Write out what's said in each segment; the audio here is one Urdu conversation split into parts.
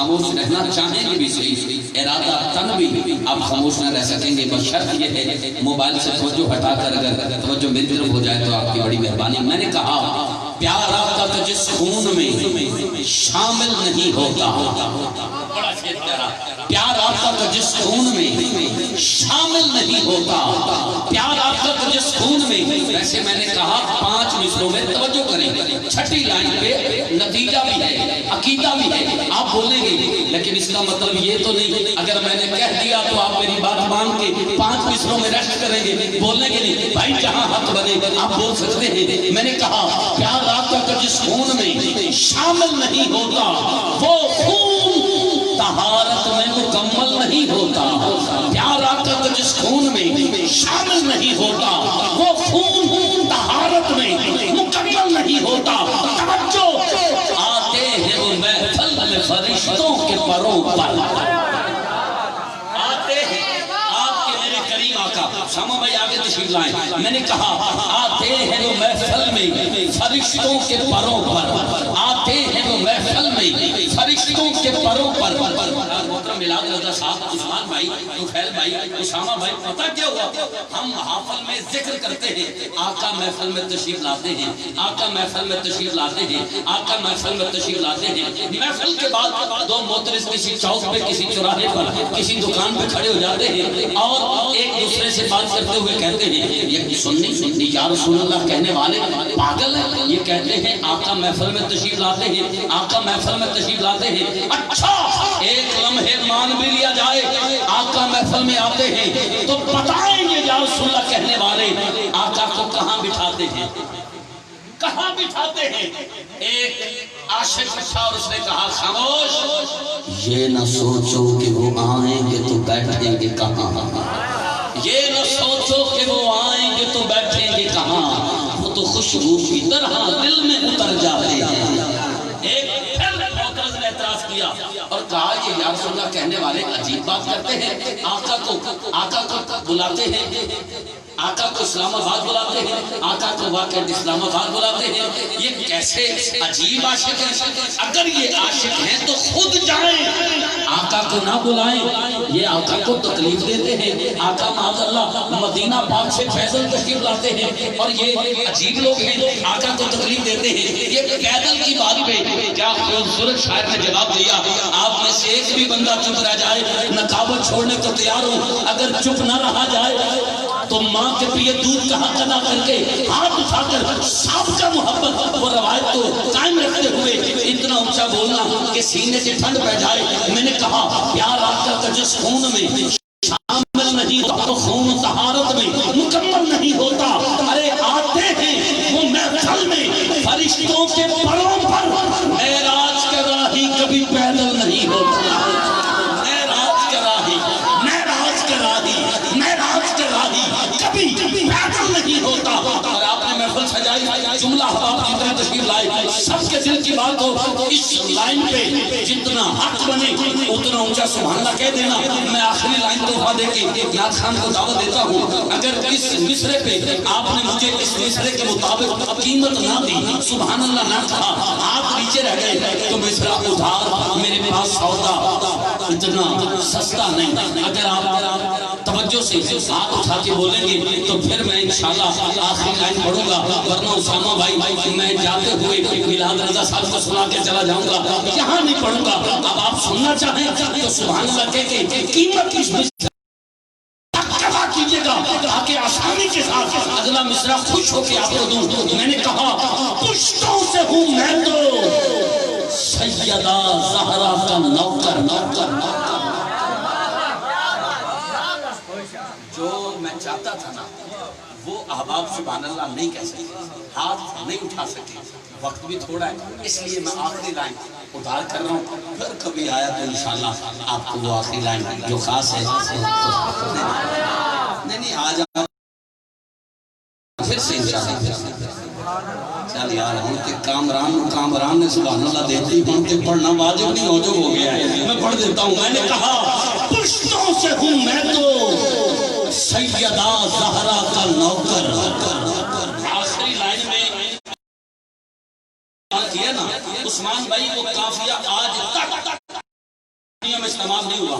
خاموش رہنا چاہیں گے بھی صحیح، ارادہ تن بھی آپ خاموش نہ رہ سکیں گے، بس شرط یہ ہے موبائل سے توجہ ہٹا کر اگر توجہ میری طرف ہو جائے تو آپ کی بڑی مہربانی۔ میں نے کہا پیار آپ کا تو جس خون میں شامل نہیں ہوتا، بڑا شیر پیارا، پیار آپ کا تو جس خون میں شامل نہیں ہوتا، پیار آپ کا تو جس خون میں، ویسے میں نے کہا 5 مصروں میں توجہ کریں، چھٹی لائن پہ نتیجہ بھی ہے، عقیدہ بھی ہے، آپ بولیں گے، لیکن اس کا مطلب یہ تو نہیں اگر میں نے کہہ دیا تو آپ میری بات مان کے 5 مصروں میں ریسٹ کریں گے، بولیں گے نہیں بھائی، جہاں حق بنے آپ بول سکتے ہیں۔ میں نے کہا پیار آپ کا جس خون میں شامل نہیں ہوتا وہ خون طہارت میں مکمل نہیں ہوتا، پیار آپ کا جس خون میں شامل نہیں ہوتا وہ خون طہارت میں مکمل نہیں ہوتا۔ توجہ، آتے ہیں وہ محفل میں فرشتوں کے پروں پر، آتے ہیں آپ کے میرے کریم آقا، شامہ بھائی آگے تشریف لائیں، میں نے کہا آتے ہیں وہ محفل میں فرشتوں کے پروں پر، آتے ہیں وہ محفل میں فرشتوں کے پروں پر۔ محترم میلاد رضا صاحب، عثمان بھائی، طفیل بھائی، اسامہ بھائی، پتہ کیا ہوا؟ ہم محافل میں ذکر کرتے ہیں، آقا محفل میں تشریف لاتے ہیں، آقا محفل میں تشریف لاتے ہیں، آقا محفل میں تشریف لاتے ہیں۔ محفل کے بعد 2 موترس کسی چوک پہ، کسی چوراہے پر، کسی دکان پہ کھڑے ہو جاتے ہیں اور ایک دوسرے سے بات کرتے ہوئے کہتے ہیں یہ سنی یا رسول اللہ کہنے والے پاگل ہیں، یہ کہتے ہیں آقا محفل میں تشریف لاتے ہیں، آقا محفل میں تشریف لاتے ہیں۔ اچھا ایک لمحے مان بھی لیا جائے آقا محفل میں آتے ہیں تو بتائیں گے یا رسول اللہ کہنے والے آقا کو کہاں بٹھاتے ہیں، کہاں بٹھاتے ہیں؟ ایک عاشق اچھا اور اس نے کہا خاموش، یہ نہ سوچو کہ وہ آئیں گے تو بیٹھیں گے کہاں، یہ نہ سوچو کہ وہ آئیں گے تو بیٹھیں گے کہاں، وہ تو خوشبو کی طرح دل میں اتر جاتے ہیں۔ ایک پھر معترض نے اعتراض کیا اور کہا یہ یا رسول اللہ کہنے والے عجیب بات کرتے ہیں، آقا کو بلاتے ہیں، آقا کو اسلام آباد بلاتے ہیں، آقا کو واقع اسلام آباد بلاتے ہیں، یہ کیسے عجیب عاشق ہیں؟ اگر یہ عاشق ہیں تو خود جائیں، آقا کو نہ بلائیں، یہ آقا کو تکلیف دیتے ہیں۔ آقا معاذ اللہ مدینہ پاک سے فیصل تشریف لاتے ہیں اور یہ عجیب لوگ ہیں، آقا کو تکلیف دیتے ہیں۔ یہ پیدل کی بات پہ کیا خوبصورت شاعر نے جواب دیا، آپ میں سے ایک بھی بندہ چپ رہ جائے نقابت چھوڑنے کو تیار ہوں، اگر چپ نہ رہا جائے تو ماں کے پیے دودھ کا حق ادا کر کے ہاتھ اٹھا کر سابقہ محبت وہ روایت کو قائم رکھتے ہوئے اتنا اونچا بولنا کہ سینے سے ٹھنڈ پہ جائے۔ میں نے کہا پیار آپ کا جس خون میں شامل نہیں تو خون طہارت میں مکمل نہیں ہوتا۔ ارے آتے ہیں وہ محفل میں فرشتوں کے پروں پر، معراج کا راہی کبھی پیدل نہیں ہوتا، معراج کا راہی کبھی پیدل نہیں ہوتا۔ اور آپ نے محفل سجائی، جملہ حباب جتنے تشریف لائے، سب کے دل کی بات ہو، اس لائن پہ جتنا حق بنے اتنا اونچا سبحان اللہ کہہ دینا۔ میں آخری لائن تحفہ دے کے نعت خان کو دعوت دیتا ہوں، اگر اس مصرے پہ آپ نے مجھے اس مصرے کے مطابق قیمت نہ دی، سبحان اللہ نہ کہا، آپ نیچے رہ گئے تو مصرا ادھار میرے پاس سودا اتنا سستا نہیں۔ اگر آپ توجہ سے ہاتھ اٹھا کے بولیں گے تو پھر میں انشاءاللہ آخری لائن پڑھوں گا، ورنہ اسامہ بھائی میں جاتے ہوئے میلاد رضا صاحب کو سنا کے چلا جاؤں گا، یہاں نہیں پڑھوں گا۔ اب آپ سننا چاہیں تو سبحان اللہ کہہ کے قیمت کس کیجئے گا تاکہ آسانی کے ساتھ اگلا مصرع خوش ہو کے آپ کو دوں۔ میں نے کہا پشتوں سے ہوں میں تو سیدہ زہرا کا نوکر، جو میں چاہتا تھا نا وہ احباب سبحان اللہ نہیں کہہ سکتے، ہاتھ نہیں اٹھا سکے، وقت بھی تھوڑا ہے، اس لیے میں آخری لائن ادھار کر رہا ہوں، پھر کبھی آیا تو انشاءاللہ آپ کو وہ آخری لائن جو خاص ہے نہیں آ جا پھر سے انشاءاللہ۔ چل یار ہم کے کامران نے سبحان اللہ دیتی ہم کے پڑھنا واجب نہیں موجب ہو گیا ہے، میں پڑھ دیتا ہوں۔ میں نے کہا پشتوں سے ہوں میں تو سیدہ زہرا کا نوکر۔ آخری لائن میں کیا نا عثمان بھائی وہ قافیہ آج تک استعمال نہیں ہوا،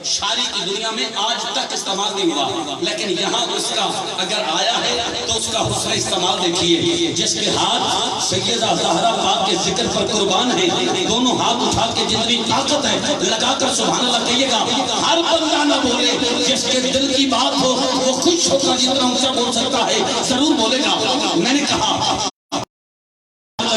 شاعری کی دنیا میں آج تک استعمال نہیں ہوا، لیکن یہاں اس کا اگر آیا ہے تو اس کا حسن استعمال دیکھیے. جس کے ہاتھ سیدہ زہرا پاک کے ذکر پر قربان ہیں، دونوں ہاتھ اٹھا کے جتنی طاقت ہے لگا کر سبحان اللہ کہیے گا. ہر بندہ نہ بولے، جس کے دل کی بات ہو وہ خوش ہو کر جتنا اونچا بول سکتا ہے ضرور بولے گا. میں نے کہا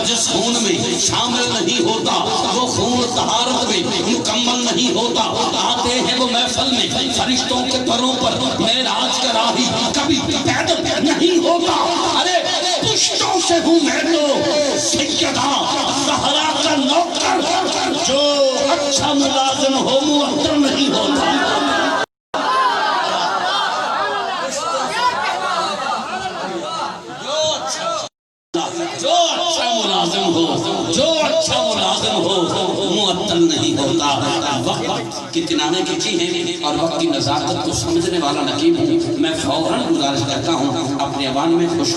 جس خون میں شامل نہیں ہوتا وہ خون طہارت میں مکمل نہیں ہوتا. آتے ہیں وہ محفل میں فرشتوں کے پروں پر معراج کا راہی کبھی پیدل نہیں ہوتا. ارے پشتوں سے ہوں میں تو سیدہ زہرا کا نوکر، جو اچھا ملازم ہو معطل نہیں ہوتا. جو اچھا ملازم ہو معطل نہیں ہوتا. وقت کی کنانے کی چیز ہے اور وقت کی نزاکت کو سمجھنے والا نقیب ہوں. میں فوراً گزارش کرتا ہوں اپنے ایوان میں خوش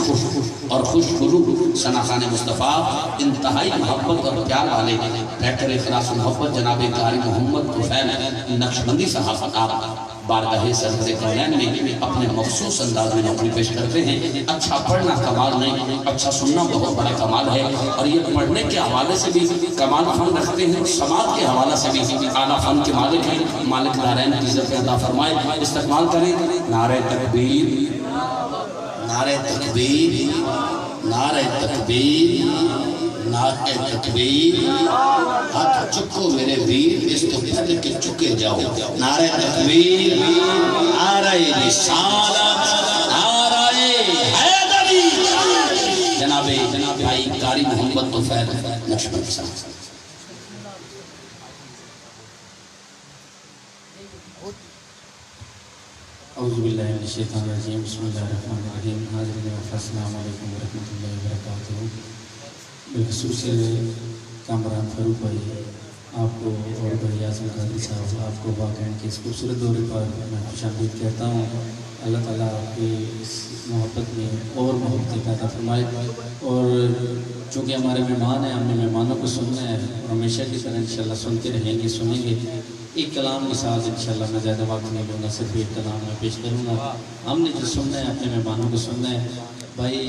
اور خوش خلو ثنا خان مصطفیٰ انتہائی محبت اور پیار والے بہتر اخلاص و محبت جناب قاری محمد طفیل نقشبندی صاحب آپ بارگاہ سرور کونین میں اپنے مخصوص انداز میں نوکری پیش کرتے ہیں. اچھا پڑھنا کمال نہیں، اچھا سننا بہت بڑا کمال ہے. اور یہ پڑھنے کے حوالے سے بھی کمال فن رکھتے ہیں، سماعت کے حوالے سے بھی اعلیٰ فن کے مالک ہیں. مالک دارین کی عزت عطا فرمائے. استقبال کریں. نعرہ تکبیر، نعرہ تکبیر، نعرہ تکبیر، نعرہ تکبیر. ہاتھ چکو میرے ویر، اس کو پہلے کے چکے جاؤ. نعرہ تکبیر، نعرہ رسالت، نعرہ حیدری. جناب بھائی قاری محمد طفیل نقشبندی صاحب. اعوذ باللہ من الشیطان الرجیم. بسم اللہ الرحمن الرحیم. حاضرین السلام علیکم ورحمۃ اللہ وبرکاتہ. بالخصوص کامران فاروق بھائی آپ کو اور بھائی اعظم قادری صاحب آپ کو واقعی کے اس خوبصورت دورے پر میں خوش آمدید کہتا ہوں. اللہ تعالیٰ آپ کی اس محبت میں اور محبت پیدا فرمائے. اور چونکہ ہمارے مہمان ہیں، ہم نے مہمانوں کو سننا ہے اور ہمیشہ کی طرح انشاءاللہ سنتے رہیں گے، سنیں گے. ایک کلام کے ساتھ انشاءاللہ میں زیادہ وقت نہیں لوں گا، صرف ایک کلام میں پیش کروں گا. ہم نے جو سننا ہے اپنے مہمانوں کو سننا ہے. بھائی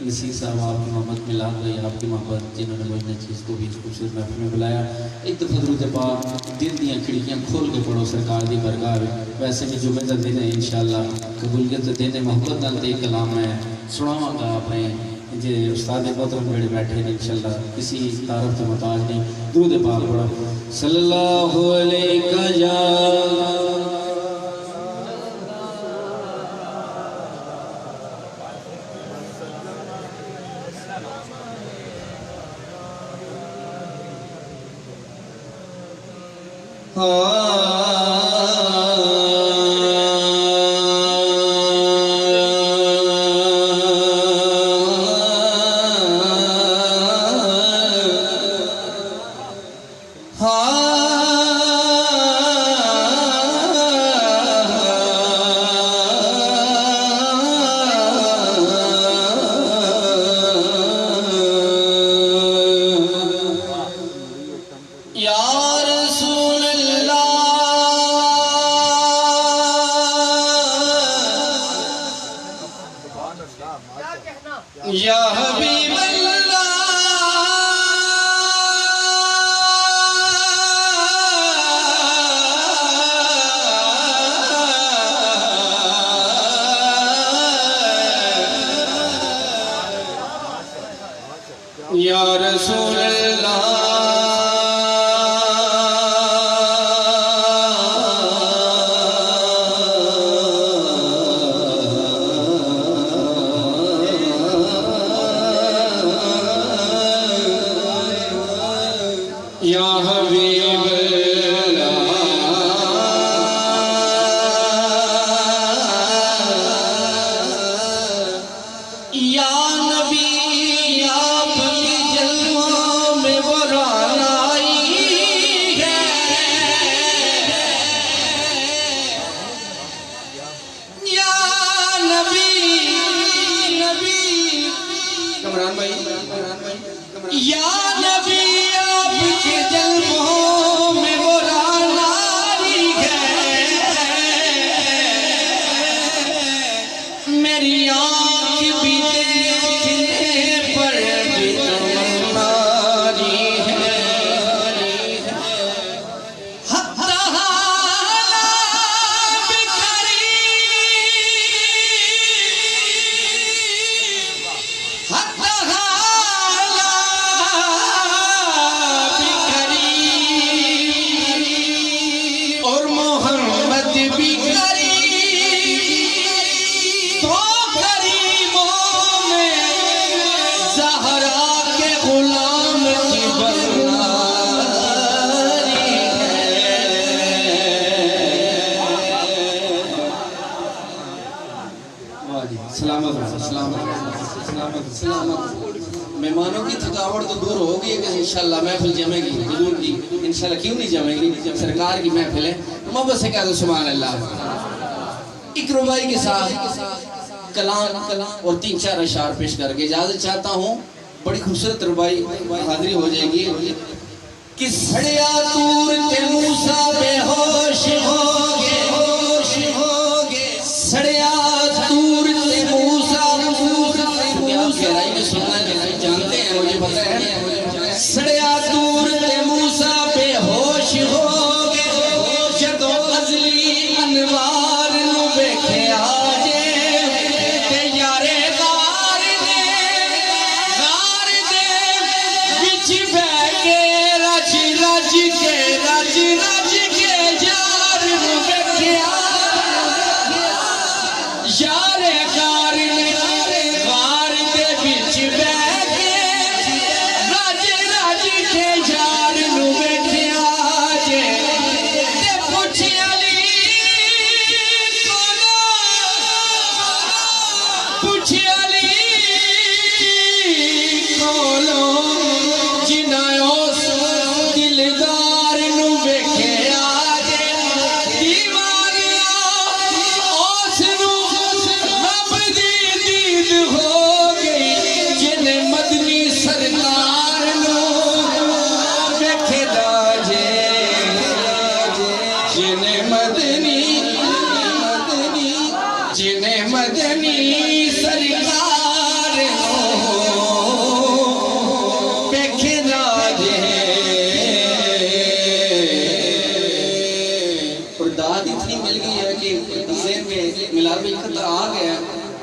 نصیر صاحب آپ کی محبت میلاد بھائی آپ کی محبت جنہوں نے مجھے چیز کو بھی خوبصورت محفل میں بلایا. ایک دفعہ درود پاک دل دیاں کھڑکیاں کھول کے پڑھو سرکار دی برگاہ. ویسے بھی جمعے کا دن ہے انشاءاللہ قبولیت کا دن ہے. محبت نال ایک کلام میں سناواں گا اپنے جی استاد محترم میرے بیٹھے ہیں انشاءاللہ کسی تعارف سے محتاج نہیں. درود پاک پڑھو. صلی اللہ علیہ یا یا رسول اللہ مہمانوں کی تھکاوٹ تو دور ہوگی کہ انشاءاللہ محفل جمے گی حضور کی، انشاءاللہ کیوں نہیں جمے گی، جب سرکار کی محفل ہے محبت سے کہہ دو سبحان اللہ۔ ایک ربائی کے ساتھ کلام اور 3-4 اشعار پیش کر کے اجازت چاہتا ہوں، بڑی خوبصورت ربائی حاضری ہو جائے گی کہ سڑیا دور کے موسیٰ بے ہوش ہو گے، سڑیا دور کے موسیٰ گہرائی میں سننا جانتے ہیں، مجھے پتہ ہے، سڑیا دور کے موسیٰ بے ہوش ہو گے، جدو ازلی انوار نو بیکھے آجے تے یارے غار دے بچ بے کے رج کے یار نو بیکھے آجے یارے غار دے بچ بے کے رج کے یار نو بیکھے آجے تے پوچھے علی کولو جنہاں اس دلدار نو ویکھے آجے دیوانیا اس نو رب دی دید ہو گئی جنہیں مدنی سرکار نو ویکھے داجے جنہیں مدنی سرکار ویکھے داجے۔ اور داد اتنی مل گئی ہے کہ ذہن میں ملال میں خطر آ گیا،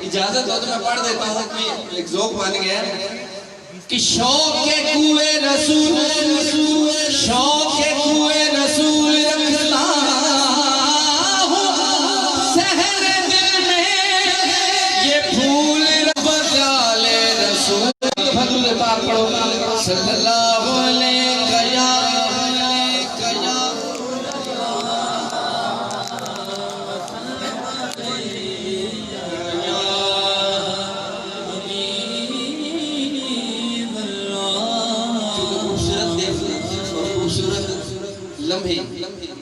اجازت ہو تو میں پڑھ دیتا ہوں کہ ایک ذوق بن گیا کہ شوق کے کوئے رسول رکھتا ہوں سحر دل میں یہ پھول بغالے رسول فضل پاک پڑھو صلی اللہ علیہ لمحے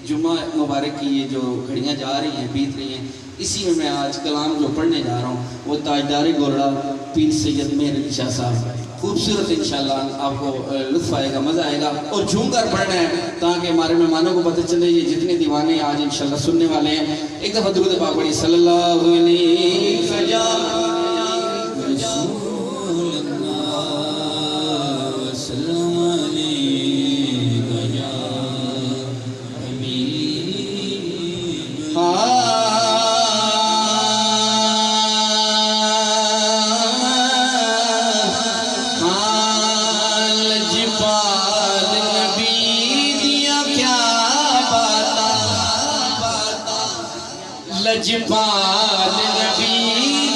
جمعہ مبارک کی یہ جو گھڑیاں جا رہی ہیں بیت رہی ہیں، اسی میں آج کلام جو پڑھنے جا رہا ہوں وہ تاجدار گولڑا پیر سید مہر علی شاہ صاحب، خوبصورت انشاءاللہ آپ کو لطف آئے گا، مزہ آئے گا، اور جھوم کر پڑھنا ہے تاکہ ہمارے مہمانوں کو پتہ چلے یہ جتنے دیوانے آج انشاءاللہ سننے والے ہیں۔ ایک دفعہ درود پاک پڑھیے صلی اللہ علیہ لجپال نبی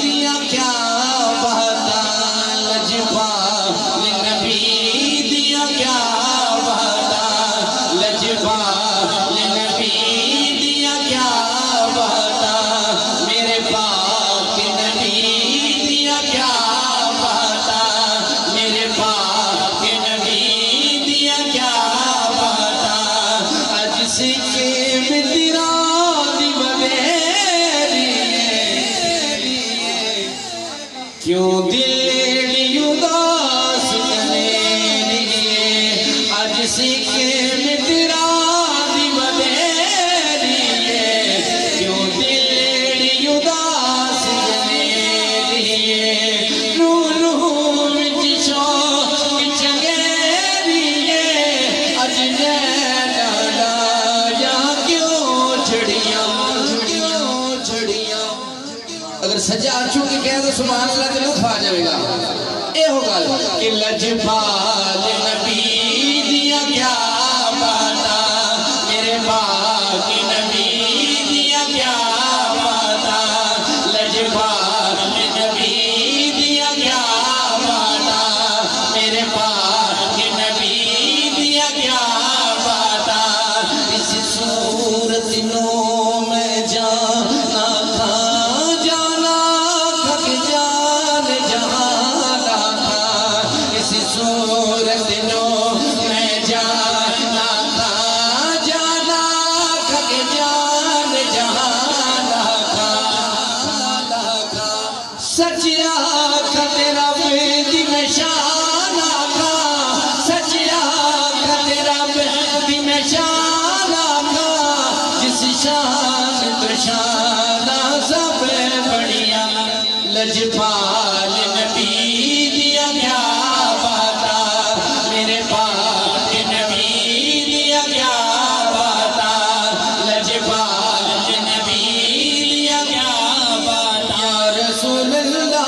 دیا کیا بہتا، لجپال نبی دیا کیا بہتا، لجپال نبی دیا کیا بہتا، میرے پاک نبی دیا کیا بہتا، میرے پاک نبی دیا کیا بہتا، اج سکے میں تیرا کیوں دل اداس کرے اج سکے میں تیرا دیوے کیوں دل اداس کرے رو وچ شوق چنگے اج نینا یا کیوں چھڑیاں اگر سجا چونکہ کہہ دو سبحان اللہ تو لطف آ جائے گا۔ اے ہو گل کہ لجپال نبی دیا کیا باتا، میرے پاک نبی دیا کیا باتا، لجپال نبی دیا کیا باتا، میرے پاک نبی دیا کیا باتا، اس صورت نو میں جانا تھا شانہ سب بڑھیا لجپال نبی دیا کیا باتا میرے پاک نبی دیا کیا باتا لجپال نبی دیا کیا باتا یا رسول اللہ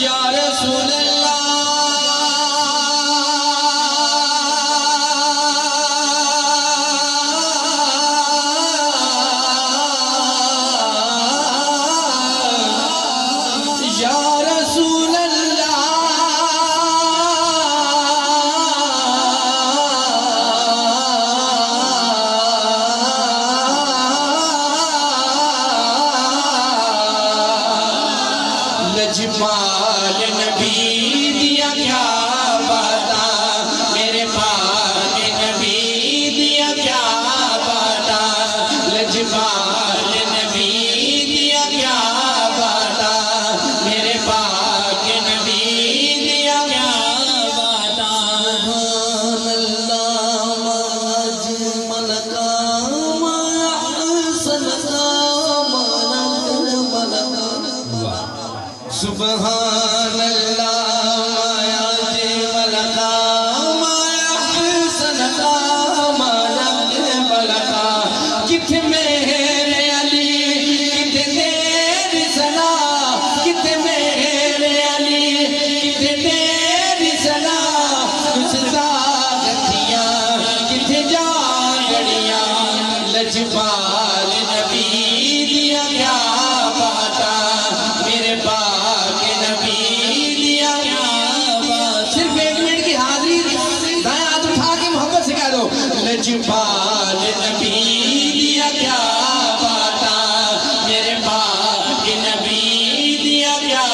یا رسول لجپال نبی دیا کیا باتا میرے پاک نبی دیا کیا باتا لجپال نبی دیا کیا باتا میرے پاک نبی دیا کیا باتا سبحان اللہ ما اجمل کا ما احسن کا ما نکمل کا سبحان اللہ ما اجمل کا ما احسن کا ما نکمل کا کتنے میرے علی کتنے تیری ثنا کتنے میرے علی کتنے تیری ثنا کچھ طاقتیاں کتنے جاگڑیاں لجپال نبی دیا کیا باتا میرے پاک نبی دیا کیا باتا صرف 1 منٹ کی حاضری دائیں ہاتھ اٹھا کے محبت سے کہہ دو لجپال نبی دیا کیا باتا میرے پاک نبی دیا کیا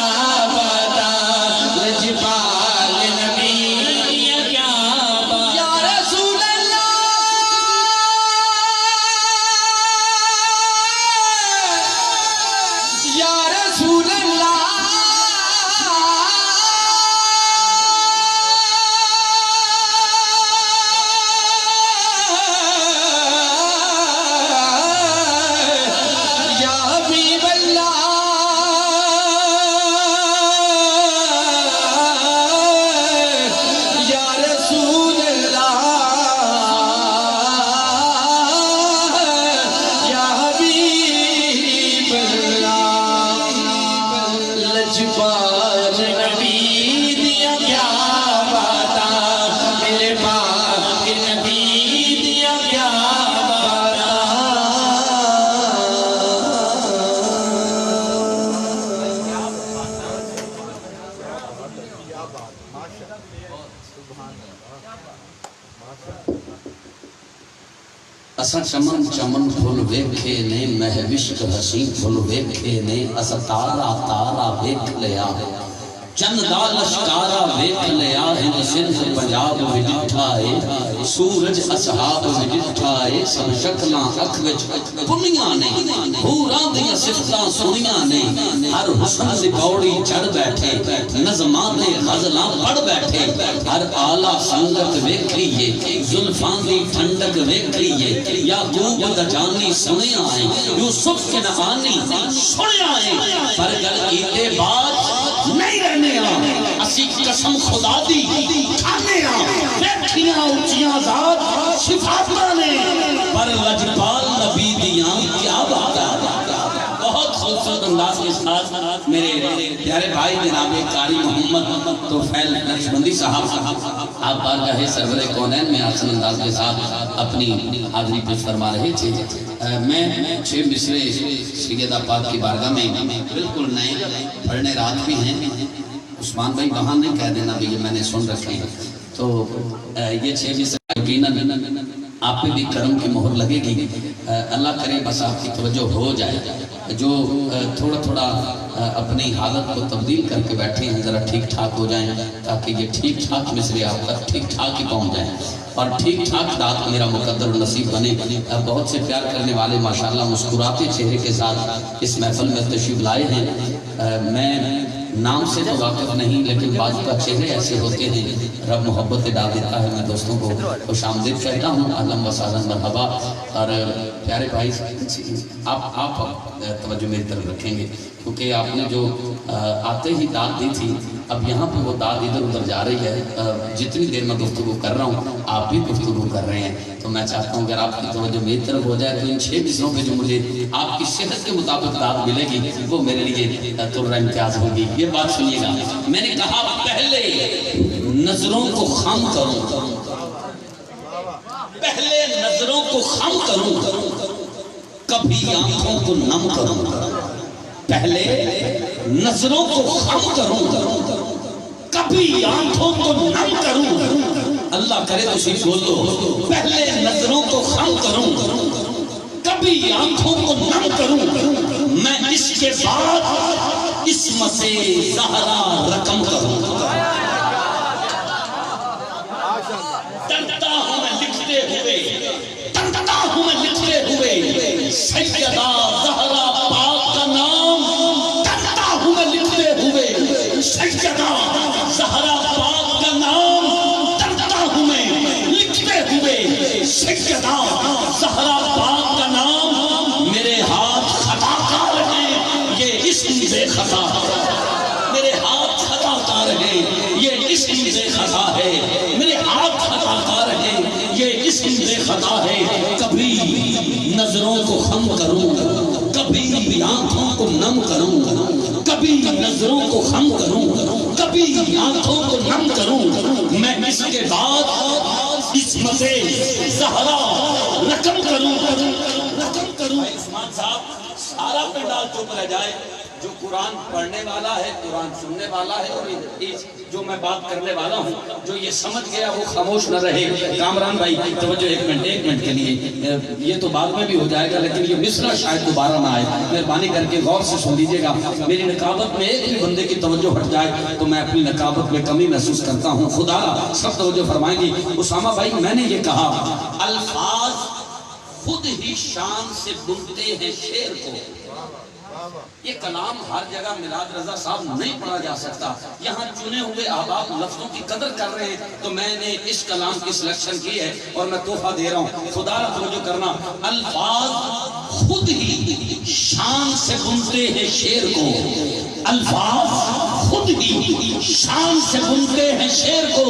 باتا لجپال نبی دیا کیا باتا یا رسول اللہ یا رسول اللہ یا حبیب اللہ یا رسول اللہ یا حبیب اللہ لجپال نبی دیا کیا باتا میرے پاک نبی دیا کیا باتا اسا چمن چمن پھول ویکھے نے مہوشک حسین پھول ویکھے نے اسا تارا تارا ویکھ لیا چند دا لشکارا ویکھ لیا ہند سندھ پنجاب میں ڈٹھا ہے سورج اصحاب میں ڈٹھا ہے سب شکلاں اکھ وچ پنیاں نے پوراں دیاں صفتاں سنیاں نے ہر حسن دی پوڑی چڑھ بیٹھے نظماں تے غزلاں پڑھ بیٹھے ہر اعلیٰ سنگت ویکھیے زلفاں دی ٹھنڈک ویکھیے یعقوب دا جانی سنیاں ہیں یوسف کے نعانی سنیاں ہیں پر گل کیتے بات نہیں رہنے اسی قسم خدا دی کھانے بیٹھیاں اونچیاں ذات صفاتاں نے پر لجپال نبی دیاں کیا بات ہے بہت خوبصورت انداز کے ساتھ میرے پیارے بھائی جناب قاری محمد توفیل نقشبندی صاحب آپ بارگاہ سرور کونین میں آسن انداز کے ساتھ اپنی حاضری پیش فرما رہے تھے میں 6 مصرے سیدہ پاک کی بارگاہ میں بالکل نئے پڑھنے رات بھی ہیں عثمان بھائی وہاں نہیں کہہ دینا بھی یہ میں نے سن رکھے ہیں تو یہ 6 مصرے یقیناً آپ پہ بھی کرم کی مہر لگے گی اللہ کرے بس آپ کی توجہ ہو جائے جو تھوڑا تھوڑا اپنی حالت کو تبدیل کر کے بیٹھے ہیں ذرا ٹھیک ٹھاک ہو جائیں تاکہ یہ ٹھیک ٹھاک مصرے آپ تک ٹھیک ٹھاک ہی پہنچ جائیں اور ٹھیک ٹھاک داد میرا مقدر نصیب بنے بہت سے پیار کرنے والے ماشاءاللہ مسکراتے چہرے کے ساتھ اس محفل میں تشریف لائے ہیں میں نام سے تو واقف نہیں، لیکن بعض کا چہرے ایسے ہوتے ہیں رب محبت ڈال دیتا ہے۔ میں دوستوں کو خوش آمدید کہتا ہوں، اہلاً و سہلاً مرحبا۔ اور پیارے بھائی آپ توجہ میری طرف رکھیں گے، کیونکہ آپ نے جو آتے ہی داد دی تھی، اب یہاں پہ وہ داد ادھر ادھر جا رہی ہے۔ جتنی دیر میں گفتگو کر رہا ہوں آپ بھی گفتگو کر رہے ہیں، تو میں چاہتا ہوں اگر آپ کی توجہ میری طرف ہو جائے تو ان 6 مصروں پہ جو مجھے آپ کی صحت کے مطابق داد ملے گی وہ میرے لیے طرح امتیاز ہوگی۔ یہ بات سنیے گا، میں نے کہا پہلے نظروں کو خم کروں، پہلے نظروں کو خم کروں، کبھی آنکھوں کو نم کروں، پہلے نظروں کو خم کروں، کبھی آنکھوں کو نم کروں۔ اللہ کرے تو صحیح بول دو، پہلے نظروں کو خم کروں، کبھی آنکھوں کو نم کروں، میں اس کے بعد اسم سے زہرا رقم کروں۔ ڈرتا ہوں میں لکھتے ہوئے، ڈرتا ہوں میں لکھتے ہوئے سیدہ زہرا پاک کا نام، ڈرتا ہوں میں لکھتے ہوئے سیدہ زہرا پاک کا نام، ڈرتا ہوں میں لکھتے ہوئے سیدہ زہرا پاک کا نام۔ میرے ہاتھ خطا کار ہیں یہ اسم بے خطا، میرے ہاتھ خطا کار ہیں یہ اسم بے خطا ہے، میرے ہاتھ خطا کار ہیں یہ اسم بے خطا ہے۔ کبھی نظروں کو خم کروں، کبھی آنکھوں کو نم کروں، کبھی نظروں کو خم کروں، کبھی آنکھوں کو نم کروں، میں اس کے بعد اسم سے زہرا رقم کروں، رقم کروں۔ عثمان صاحب سارا پنڈال چپ رہ جائے، جو قرآن پڑھنے والا ہے، قرآن سننے والا ہے، اور جو میں بات کرنے والا ہوں جو یہ سمجھ گیا وہ خاموش نہ رہے۔ کامران بھائی توجہ ایک منٹ کے لیے، یہ تو بعد میں بھی ہو جائے گا لیکن یہ مصرع شاید دوبارہ نہ آئے، مہربانی کر کے غور سے سن لیجئے گا۔ میری نقابت میں ایک بھی بندے کی توجہ ہٹ جائے تو میں اپنی نقابت میں کمی محسوس کرتا ہوں۔ خدا سب توجہ فرمائیں گی۔ اسامہ بھائی میں نے یہ کہا الفاظ خود ہی شان سے بنتے ہیں شعر کو۔ یہ کلام ہر جگہ میلاد رضا صاحب نہیں پڑھا جا سکتا، یہاں چنے ہوئے احباب لفظوں کی قدر کر رہے ہیں، تو میں نے اس کلام کی سلیکشن کی ہے اور میں تحفہ دے رہا ہوں۔ خدا را توجہ کرنا، الفاظ خود ہی شان سے بنتے ہیں شعر کو، الفاظ خود ہی شان سے بنتے ہیں شعر کو،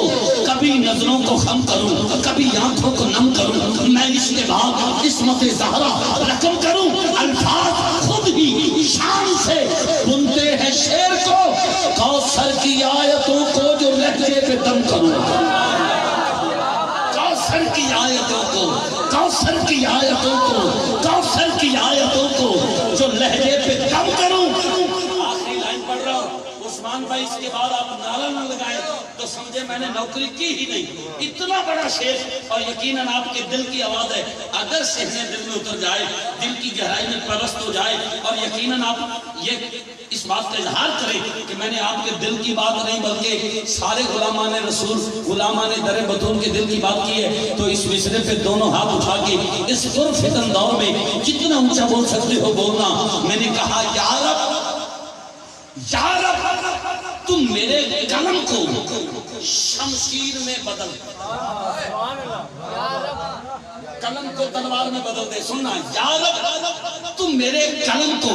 کبھی نظروں کو خم کروں، کبھی آنکھوں کو نم کروں، میں اس کے بعد اسمت زہرا رقم کروں، الفاظ خود ہی شان سے بنتے ہیں شعر کو، کوثر کی آیتوں کو جو لہجے پہ دم کروں، کوثر کی آیتوں کو، کوثر کی آیتوں کو، کوثر کی آیتوں کو جو لہجے پہ دم کروں۔ آخری لائن پڑھ رہا ہوں عثمان بھائی، اس کے بعد آپ نعرہ نہ لگائیں تو سمجھے میں نے نوکری کی ہی نہیں۔ اتنا بڑا شعر اور یقیناً آپ کے دل کی آواز ہے، اگر سہنے دل میں اتر جائے، دل کی گہرائی میں پرست ہو جائے، اور یقیناً آپ یہ اس بات کا اظہار کریں کہ میں نے آپ کے دل کی بات نہیں بلکہ سارے غلامان رسول، غلامان در بطول کے دل کی بات کی ہے، تو اس مصرے پہ دونوں ہاتھ اٹھا کے اس پرفتن دور میں جتنا اونچا بول سکتے ہو بولنا۔ میں نے کہا یا رب، یا رب تم میرے قلم کو شمشیر میں بدل، قلم کو تلوار میں بدل دے۔ سننا، یا رب تم میرے قلم کو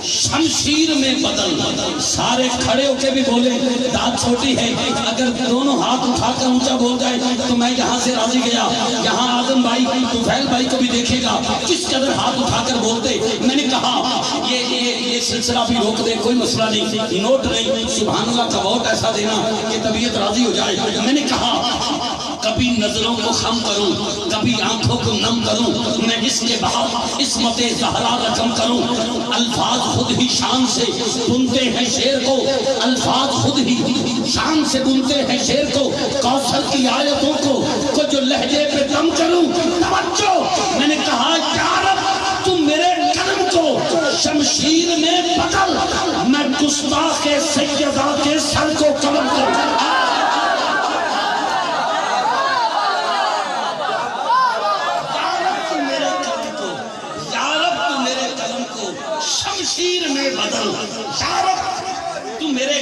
شمشیر میں بدل۔ سارے کھڑے ہو کے بھی بولے، داد چھوٹی ہے، اگر دونوں ہاتھ اٹھا کر اونچا بول جائے تو میں یہاں سے راضی گیا۔ یہاں آدم بھائی طفیل بھائی کو بھی دیکھے گا کس قدر ہاتھ اٹھا کر بولتے۔ میں نے کہا یہ سلسلہ بھی روک دے، کوئی مسئلہ نہیں، نوٹ نہیں، سبحان اللہ کا ووٹ ایسا دینا کہ طبیعت راضی ہو جائے۔ میں نے کہا کبھی نظروں کو خم کروں، کبھی آنکھوں کو نم کروں، میں اس کے بعد اسمت زہرا رقم کروں، الفاظ خود ہی شان سے بنتے ہیں شعر کو، الفاظ خود ہی شان سے بنتے ہیں شعر کو، کوثر کی آیتوں کو جو لہجے پہ دم کروں۔ توجہ، میں نے کہا یا رب تم میرے قلم کو شمشیر میں بدل، میں گستاخ سیدہ کے سر کو قلم کروں۔ شمشیر میں بدل، یا رب تو میرے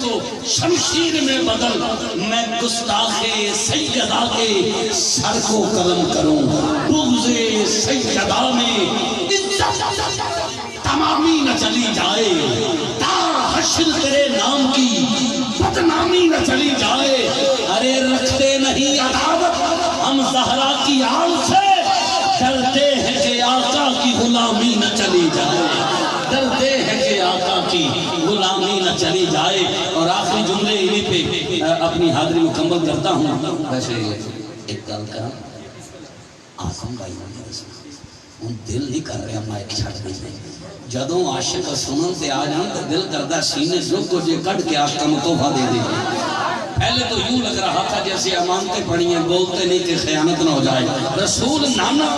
کو شمشیر میں بدل، میں گستاخ سیدہ کے سر کو قلم کروں، بغض سیدہ میں عزت تمامی نہ چلی جائے، تا حشر تیرے نام کی بدنامی نہ چلی جائے۔ ارے رکھتے نہیں عداوت ہم زہرا کی آل سے، ڈرتے ہیں کہ آقا کی غلامی نہ چلی جائے، ڈرتے ہیں کہ آقا کی غلامی نہ چلی جائے۔ اور آخری جملے انہی پہ اپنی حاضری مکمل کرتا ہوں۔ ویسے ایک گل کا آسم بھائی ہوں دل نہیں کر رہا مائک چھٹ نہیں، جدوں عاشق سنن تے آ جان تو دل کردہ سینے جو کو جے کٹ کے آقا متوفہ دے دے۔ پہلے تو یوں لگ رہا تھا جیسے امانتیں پڑھی ہیں، بولتے نہیں کہ خیانت نہ ہو جائے۔ رسول نانا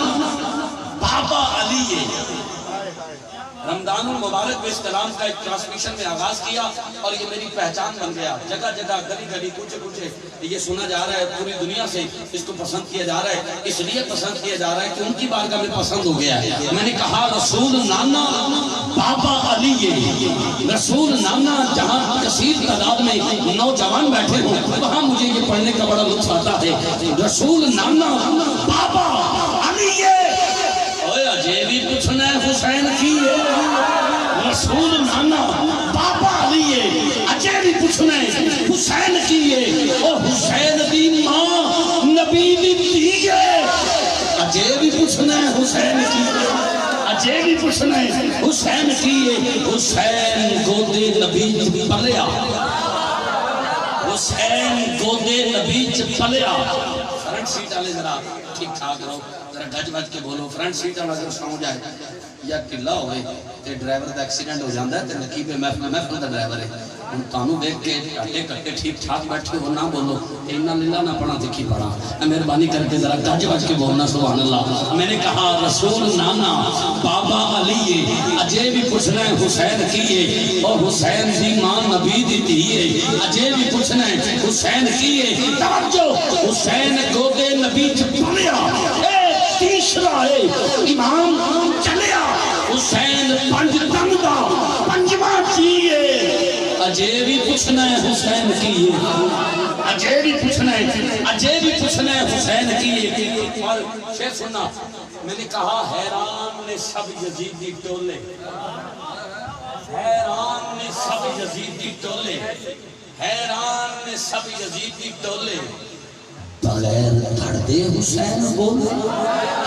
بابا علی ہے۔ رمضان المبارک میں اس کلام کا ایک ٹرانسمیشن میں آغاز کیا اور یہ میری پہچان بن گیا۔ جگہ جگہ گلی گلی کوچے کوچے یہ سنا جا رہا ہے، پوری دنیا سے اس کو پسند کیا جا رہا ہے۔ اس لیے پسند کیا جا رہا ہے کہ ان کی بارگاہ میں پسند ہو گیا ہے۔ میں نے کہا رسول نانا بابا علی ہے۔ رسول نانا جہاں کثیر تعداد میں نوجوان بیٹھے ہوں وہاں مجھے یہ پڑھنے کا بڑا لطف آتا ہے۔ رسول نانا بابا علی ہے۔ اجے بھی پوچھنا ہے حسین کی ہے۔ رسول نانا بابا علی ہے، اجے بھی پوچھنا ہے حسین کی ہے۔ اور حسین دی ماں نبی دی دھی ہے، اجے بھی پوچھنا ہے حسین کی ہے، اجے بھی پوچھنا ہے حسین کی ہے۔ حسین گودے نبی چ پلیا، حسین گودے نبی چ پلیا۔ فرنٹ سیٹ والے ذرا ٹھیک ٹھاک رہو، ذرا گج بج کے بولو۔ فرنٹ سیٹ والا اگر سو جائے یا ٹھلا ہوئے تے ڈرائیور دا ایکسیڈنٹ ہو جاتا ہے تے نقیب محفل دا ڈرائیور ہے، ہن تانوں دیکھ کے ٹاٹے کٹے ٹھیک ٹھاک بیٹھے ہو، نہ بولو اینا لیلا نہ پڑھا دکھی پڑھا۔ مہربانی کر کے ذرا گج بج کے بولنا سبحان اللہ۔ میں نے کہا رسول نانا بابا علی ہے، اجے بھی پوچھنا ہے حسین کی ہے۔ اور حسین دی ماں نبی دی دھی ہے، اجے بھی پوچھنا ہے حسین کی ہے۔ توجہ، حسین گودے نبی چ پلیا، تیسرا ہے امام چلیا۔ حسین پنج تن دا پنجواں چیئے، اجے بھی پوچھنا ہے حسین کی ہے، اجے بھی پوچھنا ہے، اجے بھی پوچھنا ہے حسین کی ہے۔ اور شعر سننا، میں نے کہا حیران نے سب یزیدی ٹولے، حیران نے سب یزیدی ٹولے، حیران نے سب یزیدی ٹولے، بغیر دھڑ دے حسین بولے۔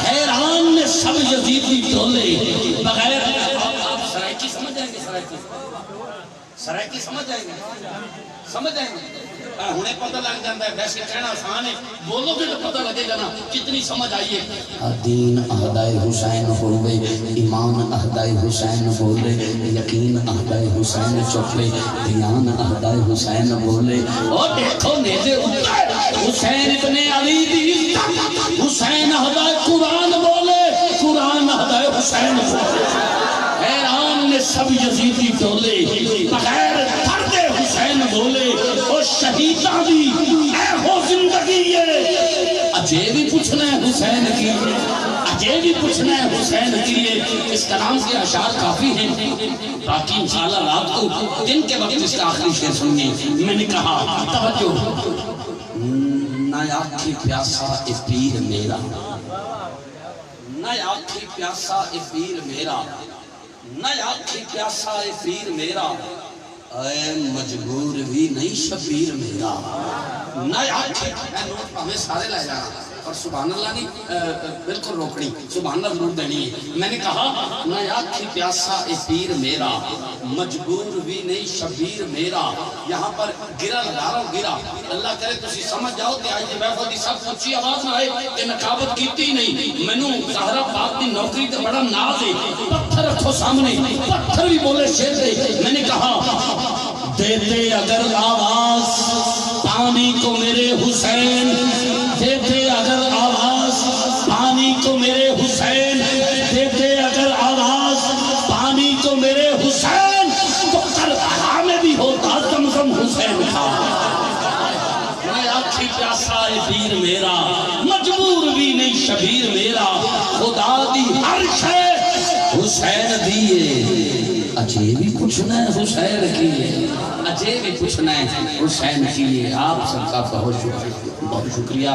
حیران نے سب یزیدی ٹولے بغیر۔ آپ سرائکی سمجھ جائیں گے، سرائکی سمجھ جائیں گے، سمجھ جائیں گے۔ ہنے پتہ لگ جاندہ ہے، ویسے کہنا آسان ہے، بولو گے تو پتہ لگے گا نا کتنی سمجھ آئیے۔ دین اہدائے حسین ہوئے، ایمان اہدائے حسین بولے، یقین اہدائے حسین چپلے، دیان اہدائے حسین بولے۔ اور دیکھو نیزے اتر حسین ابن علی دی عزت، حسین اہدائے قرآن بولے، قرآن اہدائے حسین بولے۔ حیران نے سب یزیدی ٹولے بغیر دھڑ دے حسین بولے۔ اور شہیداں دی اے ہو زندگی ہے، اجے بھی پوچھنا ہے حسین کی، اجے بھی پوچھنا ہے حسین کی ہے۔ اس کلام کے اشعار کافی ہیں، باقی انشاءاللہ رات کو دن کے وقت اس کا آخری شعر سنیے۔ میں نے کہا توجہ، نہ آنکھی پیاسا اے پیر میرا، نہ آنکھی پیاسا اے پیر میرا، نہ آنکھی پیاسا اے پیر میرا، اے مجبور بھی نہیں شبیر میرا۔ نہ آنکھی، میں نوٹ ہمیں سارے لائے جانا اور سبحان اللہ نہیں بالکل روکڑی، سبحان اللہ ضرور دینی ہے۔ میں نے کہا نہ آنکھی پیاسا اے پیر میرا، مجبور بھی نہیں شبیر میرا۔ یہاں پر گرا لگا رہا ہوں، گرا، اللہ کرے تسی سمجھ جاؤ کہ آج محفل دی سب اونچی آواز نہ آئے کہ نقابت کیتی نہیں۔ مینوں زہرا پاک دی نوکری تے بڑا ناز ہے، پتھر رکھو سامنے، پتھر بھی بولے شیر دے۔ میں نے کہا دیتے اگر آواز پانی کو میرے حسین، دیتے اگر آواز پانی کو میرے حسین، دیتے اگر آواز پانی کو میرے حسین، تو کربلا میں بھی ہوتا زمزم حسین تھا۔ میں آنکھی پیاسا اے پیر میرا، مجبور بھی نہیں شبیر میرا، خدا دی ہر شے حسین دیئے، اجے بھی پوچھنا ہے حسین کی، جے بھی پوچھنا ہے حسین کی آپ سب کا بہت شکریہ.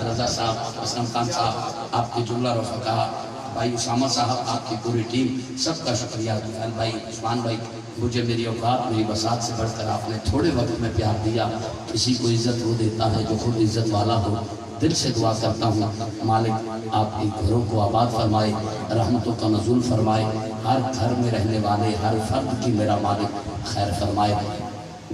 رضا صاحب، اسلم خان صاحب، آپ کے جملہ رفقا، بھائی اسامہ صاحب، آپ کی پوری ٹیم، سب کا شکریہ. بھائی عثمان بھائی، مجھے میری اوقات میری وسعت سے بڑھ کر آپ نے تھوڑے وقت میں پیار دیا. کسی کو عزت وہ دیتا ہے جو خود عزت والا ہو. دل سے دعا کرتا ہوں مالک آپ کی گھروں کو آباد فرمائے، رحمتوں کا نزول فرمائے، ہر گھر میں رہنے والے ہر فرد کی میرا مالک خیر فرمائے.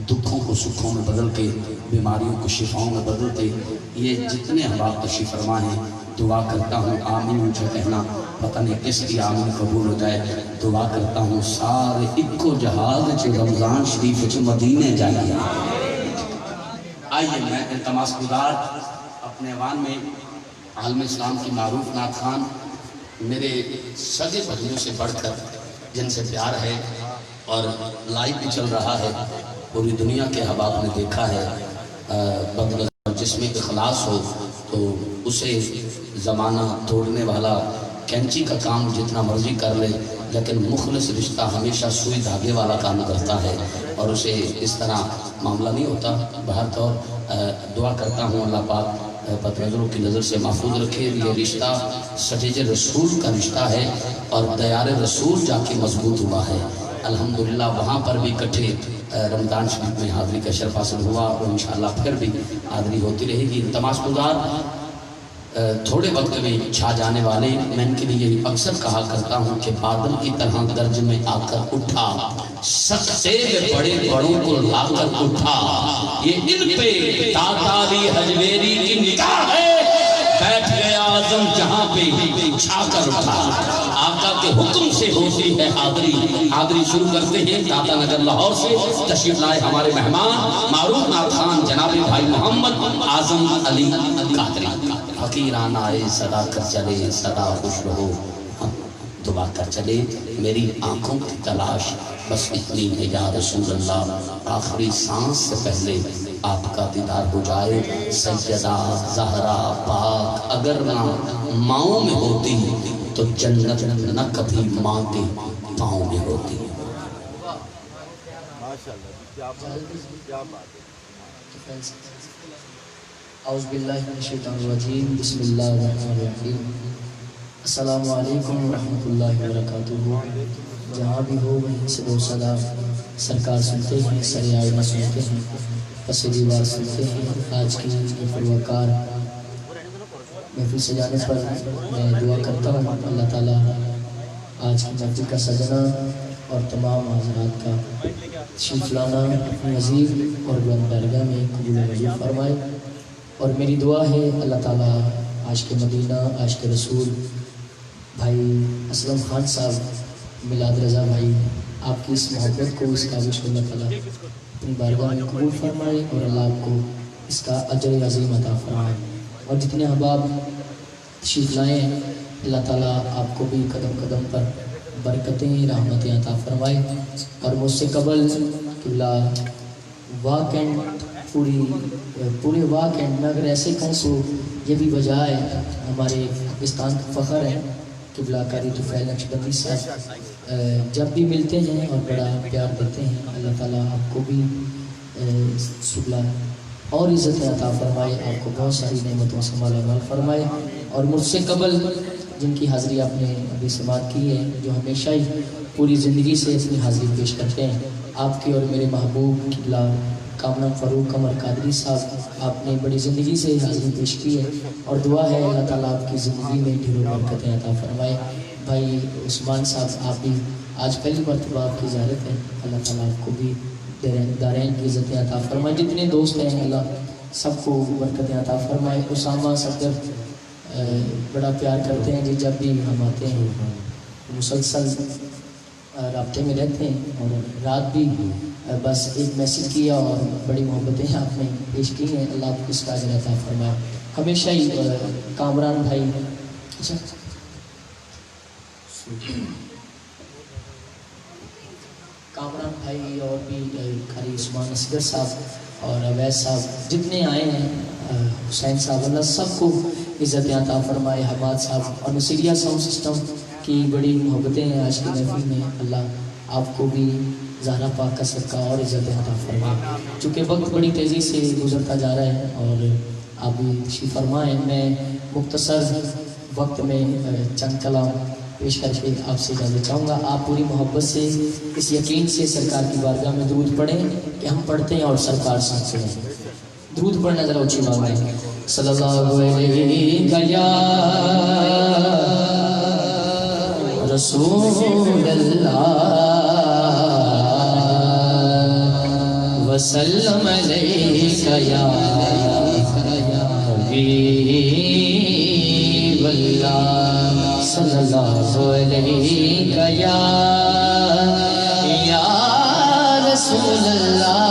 دکھوں کو سکھوں میں بدل کے، بیماریوں کو شفاؤں میں بدل کے، یہ جتنے احباب تشریف فرما ہیں دعا کرتا ہوں آمین. مجھے کہنا پتہ نہیں کس کی آمین قبول ہو جائے. دعا کرتا ہوں سارے اکو جہاز جو رمضان شریف جو مدینے جائیں. آئیے میں التماس گزار اپنے ایوان میں عالم اسلام کی معروف نعت خوان، میرے سگے بھائیوں سے بڑھ کر جن سے پیار ہے اور لائیو بھی چل رہا ہے، پوری دنیا کے احباب نے دیکھا ہے. جس میں اخلاص ہو تو اسے زمانہ توڑنے والا کینچی کا کام جتنا مرضی کر لے، لیکن مخلص رشتہ ہمیشہ سوئی دھاگے والا کام کرتا ہے اور اسے اس طرح معاملہ نہیں ہوتا. بہر طور دعا کرتا ہوں اللہ پاک بد نظروں کی نظر سے محفوظ رکھے. یہ رشتہ سجیج رسول کا رشتہ ہے اور دیار رسول جا کے مضبوط ہوا ہے. الحمدللہ وہاں پر بھی کٹھے رمضان شریف میں حاضری کا شرف حاصل ہوا اور انشاءاللہ پھر بھی حاضری ہوتی رہے گی. تماس گزار تھوڑے وقت میں چھا جانے والے، میں ان کے لیے اکثر کہا کرتا ہوں کہ بادل کی طرح درج میں آ کر اٹھا، سکتے میں بڑے بڑوں کو لا کر اٹھا. یہ ان پہ تاتاری حجویری کی نگاہ ہے، بیٹھ گیا اعظم جہاں پہ چھا کر اٹھا. آقا کے حکم سے ہوتی ہے حاضری. حاضری شروع کرتے ہیں داتا نگر لاہور سے. تشریف لائے ہمارے مہمان معروف نعت خوان جناب بھائی محمد اعظم علی قادری. فقیران آئے صدا کر چلے، صدا خوش رہو دعا کر چلے. میری آنکھوں کی تلاش بس اتنی ہے یا رسول اللہ، آخری سانس سے پہلے آپ کا دیدار ہو جائے. سیدہ زہرا پاک اگر نہ ماؤں میں ہوتی تو جنت نہ کبھی ماں کے پاؤں میں ہوتی. اعوذ باللہ من الشیطان الرجیم، بسم اللہ الرحمن الرحیم. السلام علیکم ورحمۃ اللہ وبرکاتہ. جہاں بھی ہو وہیں سے دو صدا سرکار سنتے ہیں، سر آئینہ سنتے ہیں، پس دیوار سنتے ہیں. آج کی محفل وقار محفل سجانے پر میں دعا کرتا ہوں اللہ تعالیٰ آج کی محفل کا سجنا اور تمام حضرات کا تشریف لانا اپنی عظیم اور بلند بارگاہ میں قبول و منظور فرمائے. اور میری دعا ہے اللہ تعالیٰ عاشق مدینہ عاشق رسول بھائی اسلم خان صاحب میلاد رضا بھائی، آپ کی اس محبت کو، اس کاوش کو اللہ تعالیٰ اپنی بارگاہ میں قبول فرمائے اور اللہ آپ کو اس کا اجر عظیم عطا فرمائے. اور جتنے احباب تشریف لائے ہیں اللہ تعالیٰ آپ کو بھی قدم قدم پر برکتیں رحمتیں عطا فرمائے. اور مجھ سے قبل قبلہ واک اینڈ پورے واک اینڈ میں اگر ایسے کہوں تو یہ بھی وجہ ہے، ہمارے پاکستان کا فخر ہے قبلہ قاری طفیل نقشبندی صاحب جب بھی ملتے ہیں اور بڑا پیار دیتے ہیں. اللہ تعالیٰ آپ کو بھی قبلہ اور عزت عطا فرمائے، آپ کو بہت ساری نعمتوں سے مالا مال فرمائے. اور مجھ سے قبل جن کی حاضری آپ نے ابھی سماعت کی ہے، جو ہمیشہ ہی پوری زندگی سے اپنی حاضری پیش کرتے ہیں، آپ کے اور میرے محبوب قبلہ کامران فاروق قمر قادری صاحب، آپ نے بڑی زندگی سے حاضری پیش کی ہے اور دعا ہے اللہ تعالیٰ آپ کی زندگی میں ڈھیروں برکتیں عطا فرمائے. بھائی عثمان صاحب، آپ بھی آج پہلی مرتبہ آپ کی زیارت ہے، اللہ تعالیٰ آپ کو بھی دارین کی عزتیں عطا فرمائے. جتنے دوست ہیں اللہ سب کو برکتیں عطا فرمائے. اسامہ صدر بڑا پیار کرتے ہیں جی، جب بھی ہم آتے ہیں مسلسل رابطے میں رہتے ہیں اور رات بھی بس ایک میسیج کیا اور بڑی محبتیں آپ نے پیش کی ہیں. اللہ آپ کو اس کا اجر عطا فرمائے. ہمیشہ ہی کامران بھائی، اچھا کامران بھائی اور بھی قاری عثمان اصغر صاحب اور اویس صاحب جتنے آئے ہیں، حسین صاحب، اللہ سب کو عزت عطا فرمائے. حماد صاحب اور نصیریہ ساؤنڈ سسٹم کی بڑی محبتیں ہیں آج کی محفل میں. اللہ آپ کو بھی زہرا پاک کا صدقہ اور عزت عطا فرمائے۔ چونکہ وقت بڑی تیزی سے گزرتا جا رہا ہے اور آپ بھی تشریف فرمائیں، میں مختصر وقت میں چند کلام پیش کر کے آپ سے اجازت چاہوں گا۔ آپ پوری محبت سے اس یقین سے سرکار کی بارگاہ میں درود پڑھیں کہ ہم پڑھتے ہیں اور سرکار سنتے ہیں۔ درود پڑھنا ذرا اونچی آواز میں، صلی اللہ علیہ یا رسول اللہ وسلم علیک یا حبیب اللہ، صلی اللہ علیک یا رسول اللہ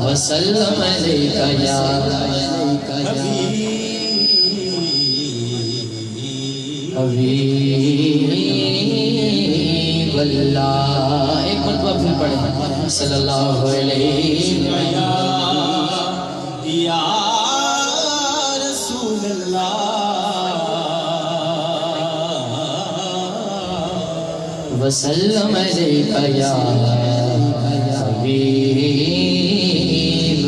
وسلم علیک یا حبیب اللہ۔ ایک مرتبہ پھر پڑھیں، صلی اللہ علیہ یا رسول اللہ وسلم علیک یا حبیب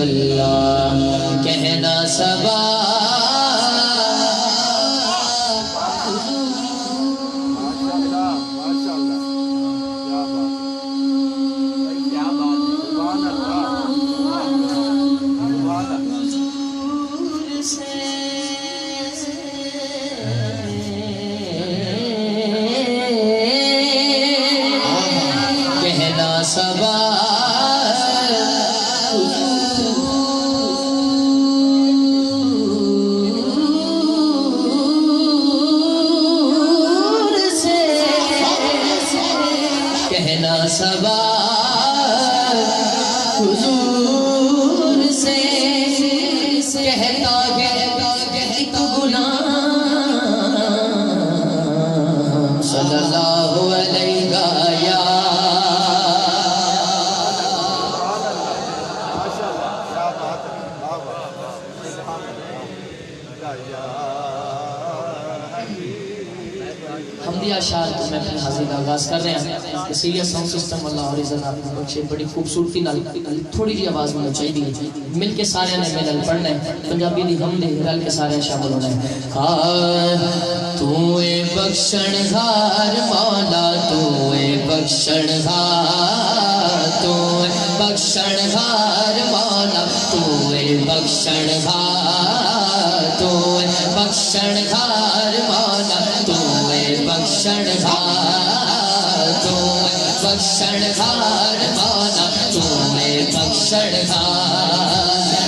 اللہ۔ کہنا سبا حضور سے کہتا ہے ایک غلام، صلی اللہ علیہ یا حمدیہ اشعار کی محفل حاضری کا آغاز کر رہے ہیں۔ سیریس ساؤنڈ سسٹم اللہ اور عزت آپ نے بخشے، بڑی خوبصورتی نال تھوڑی جی آواز میں چاہیے مل کے سارے نے ملل پڑھنا ہے، پنجابی دی ہم دے رل کے سارے شامل ہونا ہے۔ تو اے بخشن ہار مولا، تو اے بخشن ہار، تو اے بخشن ہار مولا، تو اے بخشن ہار، تو اے بخشن ہار مولا، تو اے بخشن ہار، تو بخشن ہار مولا، تو اے بخشن ہار۔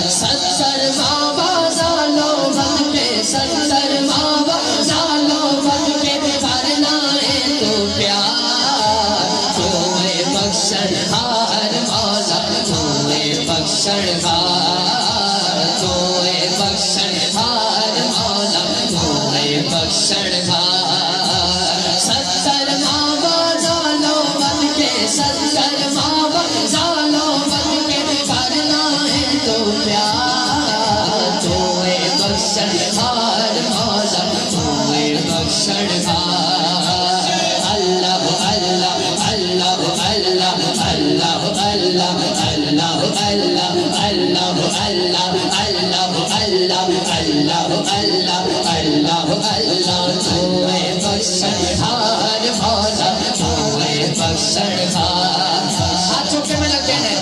70 ماں بازالو بن کے، 70 ماں بازالو بن کے کرنا ہے تو پیار، تو اے بخشن ہار مولا، تو اے بخشن ہار، تو اے بخشن ہار مولا، تو اے بخشن ہار۔ 70 ماں بازالو بن کے، 70 ماں بازالو بن کے کرنا ہے تو پیار، تو اے بخشن ہار مولا، تو اے بخشن ہار۔ اللہ اللہ اللہ اللہ اللہ اللہ اللہ اللہ اللہ اللہ اللہ اللہ اللہ اللہ اللہ، تو اے بخشن ہار مولا، تو اے بخشن ہار۔ ہاتھوں کے میں لگے ہیں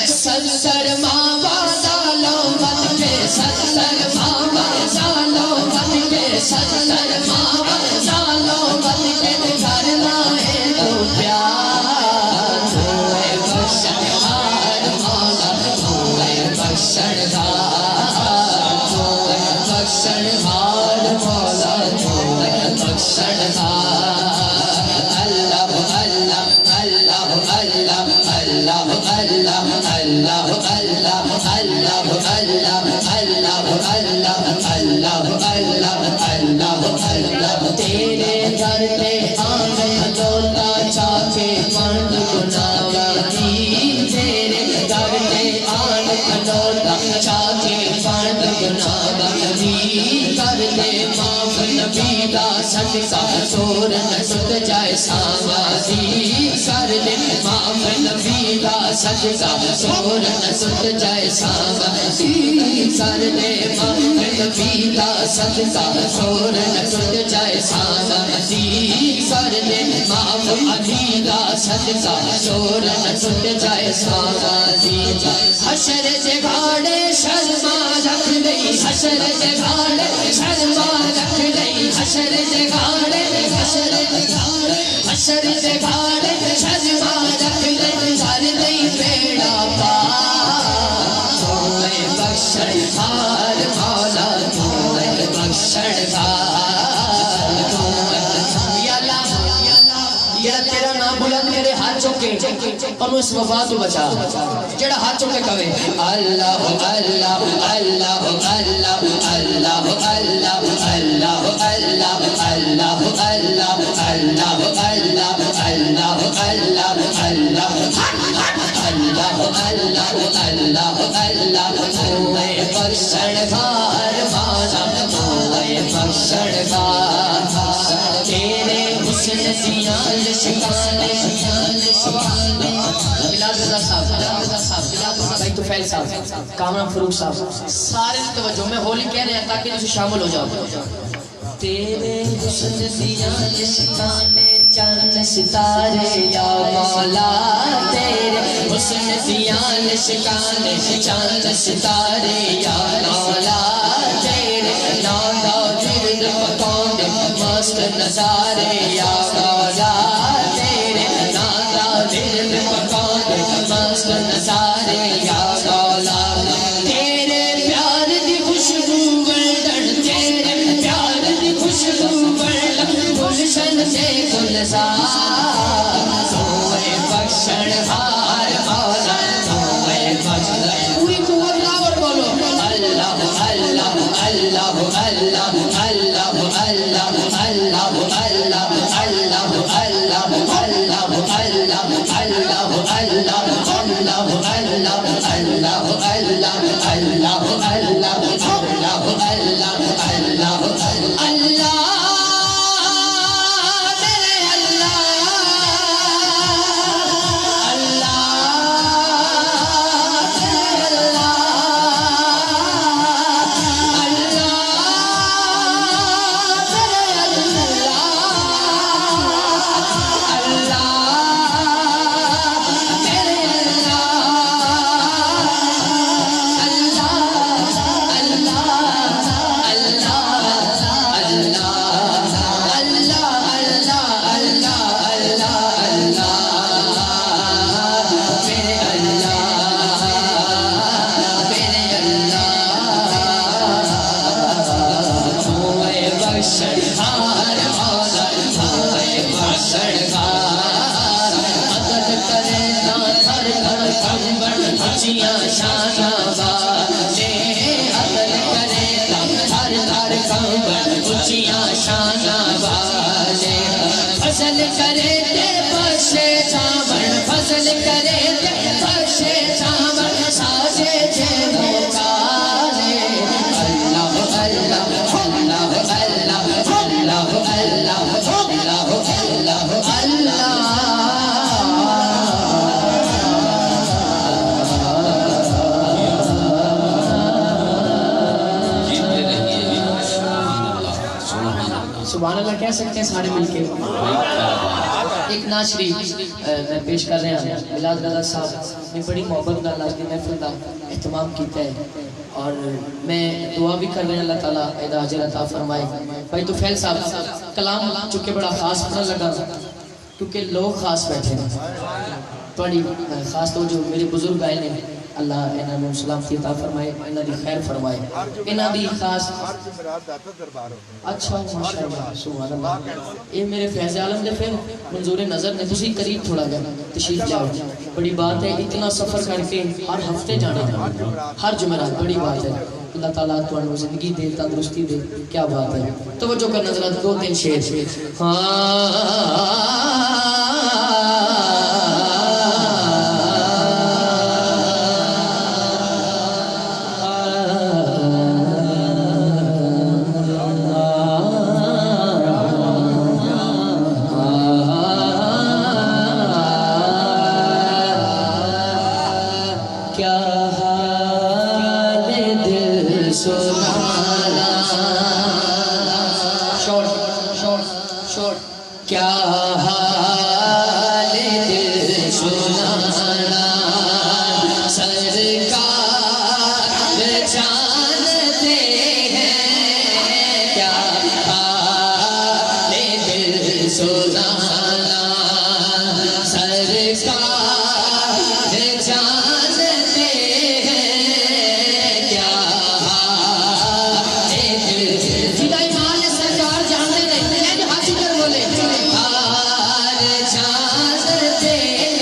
70 ماں بازالو بن کے، 70 ماں بازالو بن کے، 70 ماں بازالو بن کے کرنا ہے تو پیار، تو اے بخشن ہار مولا، تو اے بخشن ہار، تو اے بخشن ہار مولا، تو اے بخشن ہار۔ اللہ اللہ اللہ اللہ اللہ اللہ اللہ اللہ صدقہ چور نہ ٹوٹ جائے سامادی کر دے معاف نبی دا صدقہ چور نہ ٹوٹ جائے سامادی کر دے معاف نبی دا صدقہ چور نہ ٹوٹ جائے سامادی کر دے معاف علی دا صدقہ چور نہ ٹوٹ جائے سامادی حشر دے گھاڑے شرما رکھ گئی حشر دے گھاڑے شرما رکھ گئی حشر دے گھاڑے حشر دے گھاڑے حشر دے گھاڑے شرما رکھ گئی کر گئی بیڑا پار تو اے بخشن ہار مولا تو اے بخشن ہار تو اے یا اللہ یہ تیرا نام بلند کرے ہاتھ چوکے اور اس وبا تو بچا جڑا ہاتھ چوکے کہے اللہ اللہ اللہ اللہ اللہ اللہ اللہ اللہ اللہ اللہ اللہ اللہ اللہ اللہ اللہ ہوئے بخشن ہار مولا ہوئے بخشن ہار تیرے حسن دیاں لشکانے بلال رضا صاحب بھائی تو فیل صاحب کامران فروغ صاحب سارے توجہ میں ہولی کہہ رہے ہیں تاکہ تجھے شامل ہو جاؤ تیرے حسن دیاں لشکانے چاند ستارے یا مولا تیرے حسن دیاں لشکانے چاند ستارے یا مولا تیرے نادا گرد پکانے مست نظارے یا مولا تیرے نادا گرد پکانے مست نظارے یا مولا تیرے پیار دی خوشبو گلدن تیرے پیار دی خوشبو گلدن گلشن سے گلزار توئے بخشن ہار مولا توئے بخشن پوری قوت لاور بولو اللہ اللہ اللہ اللہ اللہ اللہ اللہ اللہ اللہ اللہ فضل کرے تے بخشے چاون فضل کرے تے بخشے چاون ساجے جے بھوکالے اللہ اللہ اللہ اللہ اللہ اللہ اللہ اللہ سبحان اللہ کہہ سکتے ہیں سارے مل کے ایک نعت شریف میں پیش کر رہے ہیں بلال رضا صاحب نے بڑی محبت نال آج کی محفل کا اہتمام کیتا ہے اور میں دعا بھی کر رہے ہیں اللہ تعالیٰ ادا اجر عطا فرمائے بھائی تو فیل صاحب کلام چونکہ بڑا خاص پڑھنے لگا کیونکہ لوگ خاص بیٹھے ہیں بڑی خاص تو جو میرے بزرگ آئے ہیں اللہ انہاں نوں سلامتی عطا فرمائے انہاں دی خیر فرمائے انہاں دی خاص اچھا ماشاءاللہ سبحان اللہ یہ میرے فیض عالم دے پھر منظور نظر نے تسی قریب تھوڑا گیا تشریف جاؤ بڑی بات ہے اتنا سفر کر کے ہر ہفتے جانا ہر جمعرات بڑی بات ہے اللہ تعالیٰ تو انہوں زندگی دے تندرستی دے کیا بات ہے توجہ کر نظرات دو تین شعر سرکار جانتے ہیں کیا حال دل سوزانا سرکار جانتے ہیں کیا حال دل جدا ایمان سرکار جانتے نہیں ہیں جو ہاتھ کر بولے حال جانتے ہیں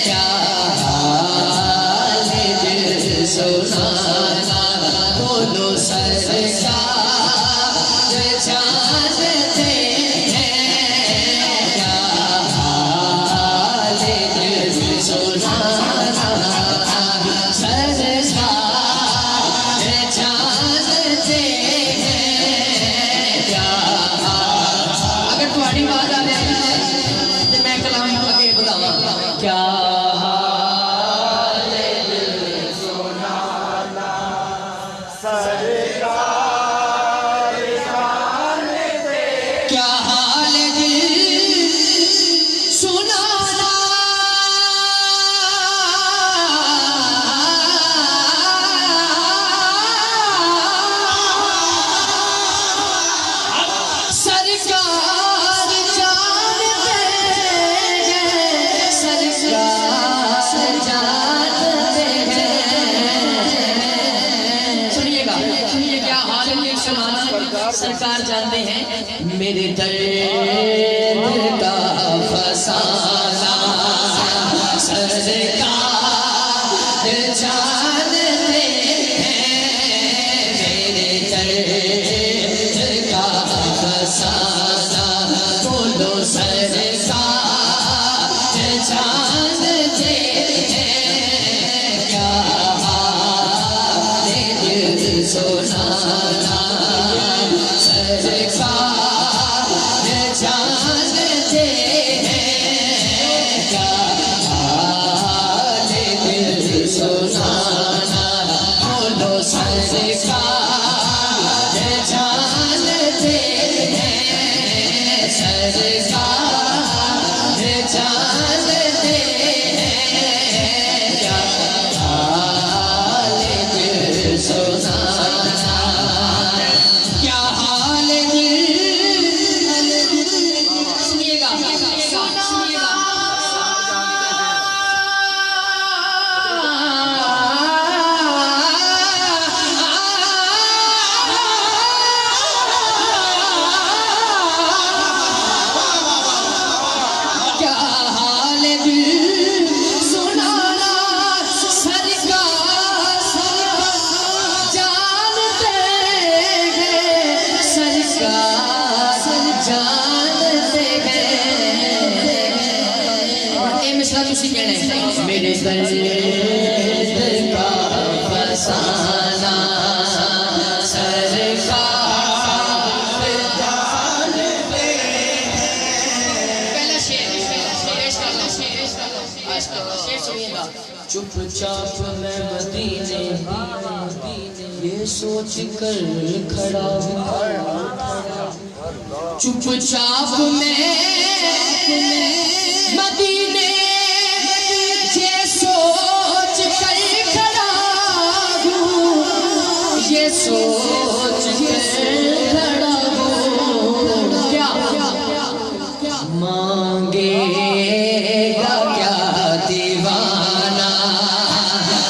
کیا حال دل سوزانا بولو سرکار جانتے ہیں کیا حال دل سوزانا سرکار جانتے ہیں کیا اگر تمہاری بات آ جائے تو میں کلام آگے بتاواں کیا حال دل سوزانا کیا حال دل سنانا سرکار جانتے ہیں سرکار جانتے ہیں سنیے گا کیا حال دل سنانا سرکار جانتے ہیں میرے درد کا فسانہ سرکار جانتے ہیں میرے درد کا فسانہ بولو سرکار جانتے ہیں کیا حال دل سنانا سرکار جانتے ہیں کیا حال دل سنانا بولو سرکار جانتے ہیں سرکار جانتے ہیں کیا حال دل سنانا کیا حال دل سنیے گا کیا حال دل سنانا سرکار جانتے ہیں سرکار جانتے ہیں اے مصرع تسی کہنا ہے میرے درد کا فسانہ سرکار جانتے ہیں پہلا شعر سنیے گا چپ چاپ میں مدینے یہ سوچ کر کھڑا ہوں چپ چاپ میں مدینے یہ سوچ کر کھڑا ہوں یہ سوچ کر کھڑا ہوں کیا مانگے گا کیا دیوانہ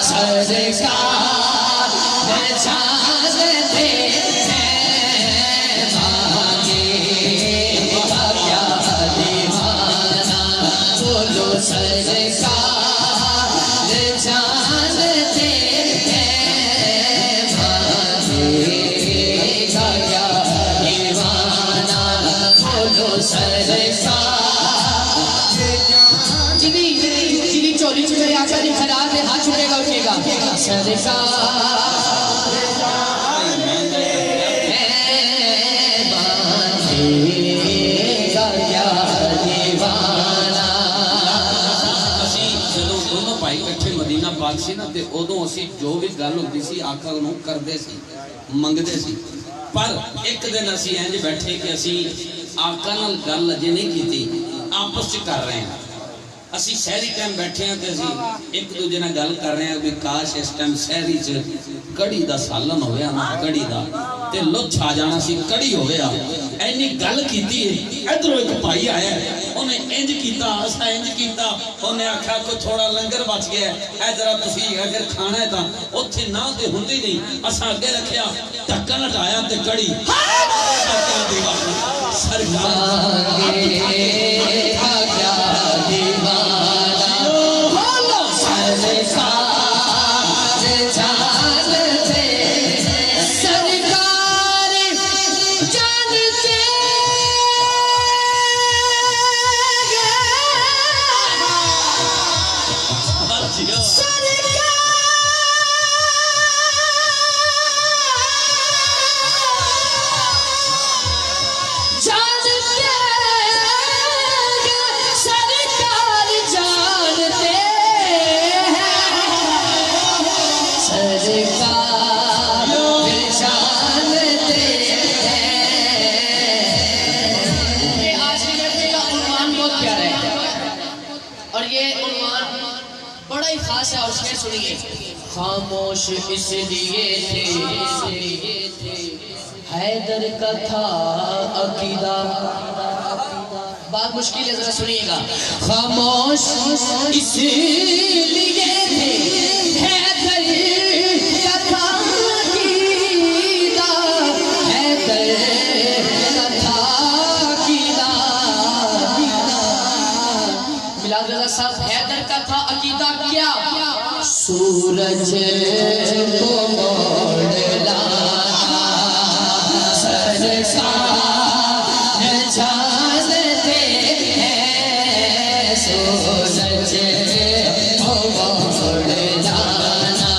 سرکار جانتے ہیں مانگے گا کیا دیوانہ بولو سرکار جانتے ہیں مانگے گا کیا دیوانہ بولو سرکار جنی چولی چھوڑے آقا دی خیرات ہے ہاتھ چھوڑے گا اٹھے گا سرکار باندھے گا کیا دیوانہ اسی جدوں دونوں بھائی کٹھے مدینہ پاک سی نا تے ادوں اسی جو بھی گل ہوندی سی آقا نوں کردے سی منگدے سی پر ایک دن اسی انج بیٹھے کہ اسی آقا نال گل اجے نہیں کیتی آپس چ کر رہے ہیں اسی سحری ٹائم بیٹھے ہیں تے اسی ایک دوجے نال گل کر رہے ہیں کہ کاش اس ٹائم سحری چ کڑی دا سالن ہو گیا نا کڑی دا تے لچ آ جانا سی کڑی ہو گیا اینی گل کیتی ہے ادھروں ایک بھائی آیا ہے انہیں انج کیتا اسا انج کیتا انہیں آکھا کوئی تھوڑا لنگر بچ گیا ہے اے ذرا تسی اگر کھانا ہے تا اوتھے نہ تے ہوندی نہیں اسا اگے رکھیا ڈھکن ہٹایا تے کڑی خاموش اس لیے تھے حیدر کا تھا عقیدہ بات مشکل ہے ذرا سنیے گا خاموش اس لیے تھے حیدر کا تھا عقیدہ حیدر کا تھا عقیدہ میلاد رضا صاحب حیدر کا تھا عقیدہ کیا سورج کو موڑ لانا سرکار جانتے ہیں سورج کو موڑ لانا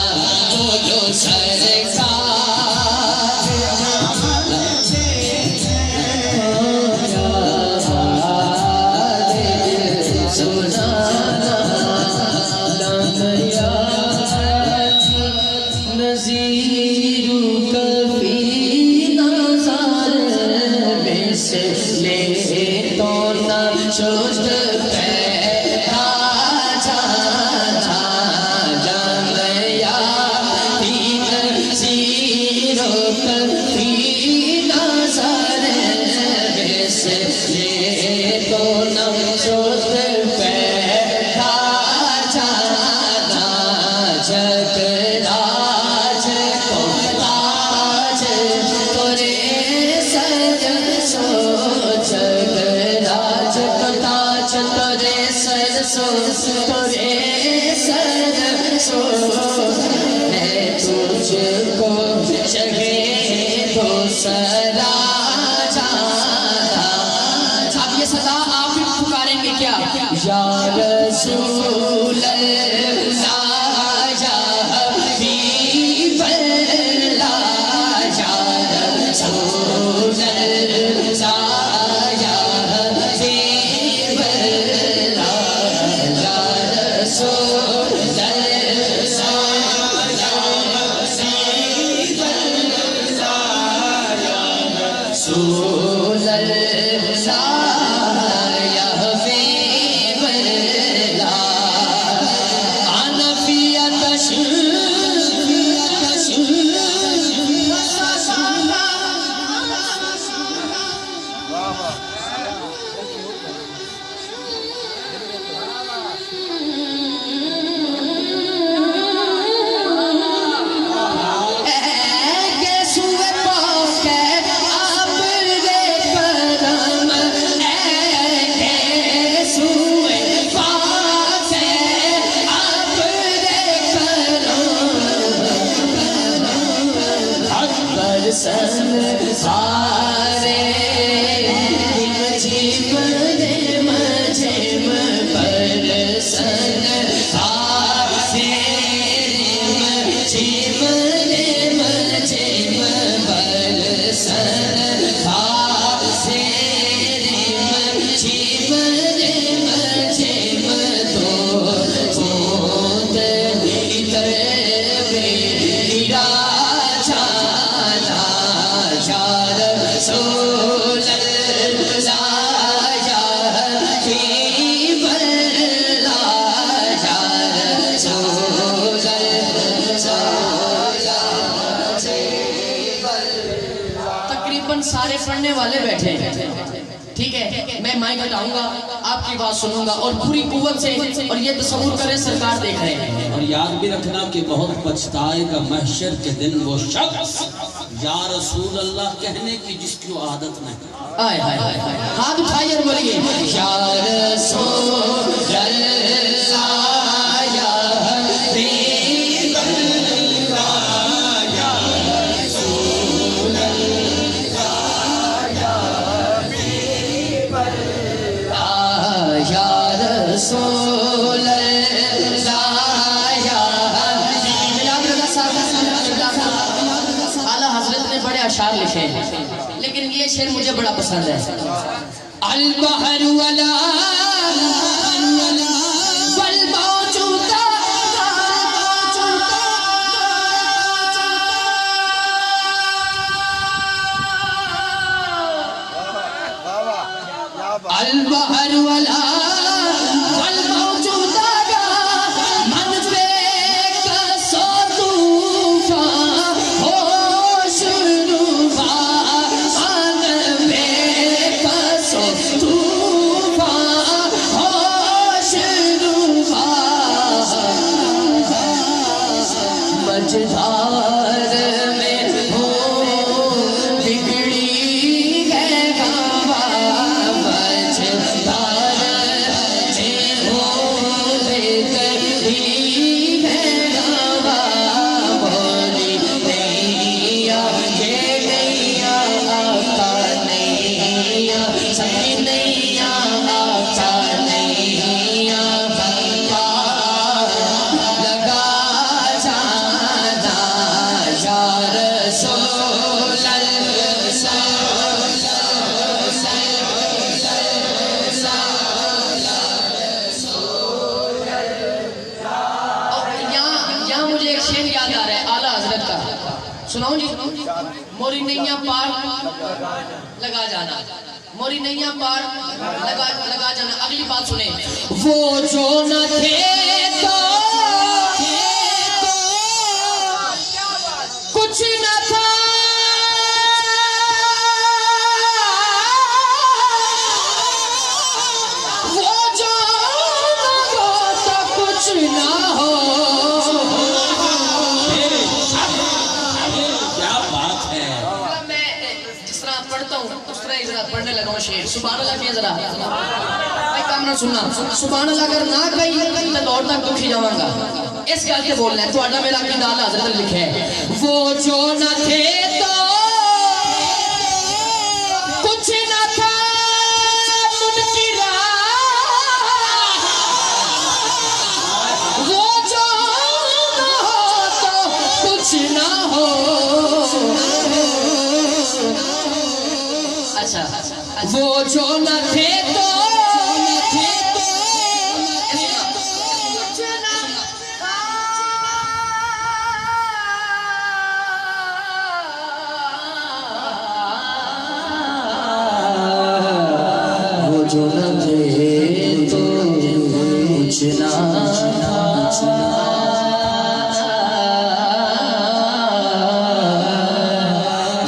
بولو سرکار سنانا نظیر کبھی نظر میں سے لے تو نہ شد پیدا جانا جانیا نظیر کبھی نظر میں سے لے تو نہ شد پیدا جانا جگ تجھ کو جگہ تو سرا جانا اب یہ صدا آپ بھی پکاریں گے کیا یا رسول اللہ یا حبیب اللہ یا رسول اللہ یا حبیب اللہ یا رسول رسول اللہ یا حبیب اللہ پڑھنے والے بیٹھے ہیں، ٹھیک ہے، میں مائک ہٹاؤں گا، آپ کی بات سنوں گا اور پوری قوت سے، اور یہ تصور کریں سرکار دیکھ رہے ہیں. اور یاد بھی رکھنا کہ بہت پچھتائے گا محشر کے دن وہ شخص یا رسول اللہ کہنے کی جس کی عادت نہیں. آئے آئے آئے ہاتھ اٹھائیے اور بولیے یا رسول اللہ یا حبیب اللہ یا رسول اللہ یا حبیب اللہ یا رسول اللہ یا حبیب. اعلیٰ حضرت نے بڑے اشعار لکھے ہیں لیکن یہ شعر مجھے بڑا پسند ہے. البحر ولا والموجود البحر ولا والموجود من بے کسو طوفان ہوش مجدار میں ہو بگڑی ہے ہوا مجدار میں ہو بگڑی ہے ہوا بولی نیا یہ نیا آقا نیا سکی نیا آقا نیا پار لگا سناؤں جی موری نیا پار لگا جانا موری نیا پار لگا جانا. اگلی بات سنیں وہ جو نہ تھے تو کچھ نہ تھا وہ جو نہ ہو تو کچھ نہ ہو. پڑھنے لگا ہوں شعر سبحان اللہ کہیے ذرا بھائی کامرہ سننا سبحان اللہ اگر نہ کہی تو دور تک دکھی جاؤں گا. اس گل کے بولنا ہے تو آڈا میرا کی نال حضرت لکھے ہے وہ جو نہ تھے تو کچھ نہ تھا منکرا وہ جو نہ ہو تو کچھ نہ ہو. وہ جو نہ تھے تو وہ جو نہ تھے تو کچھ نہ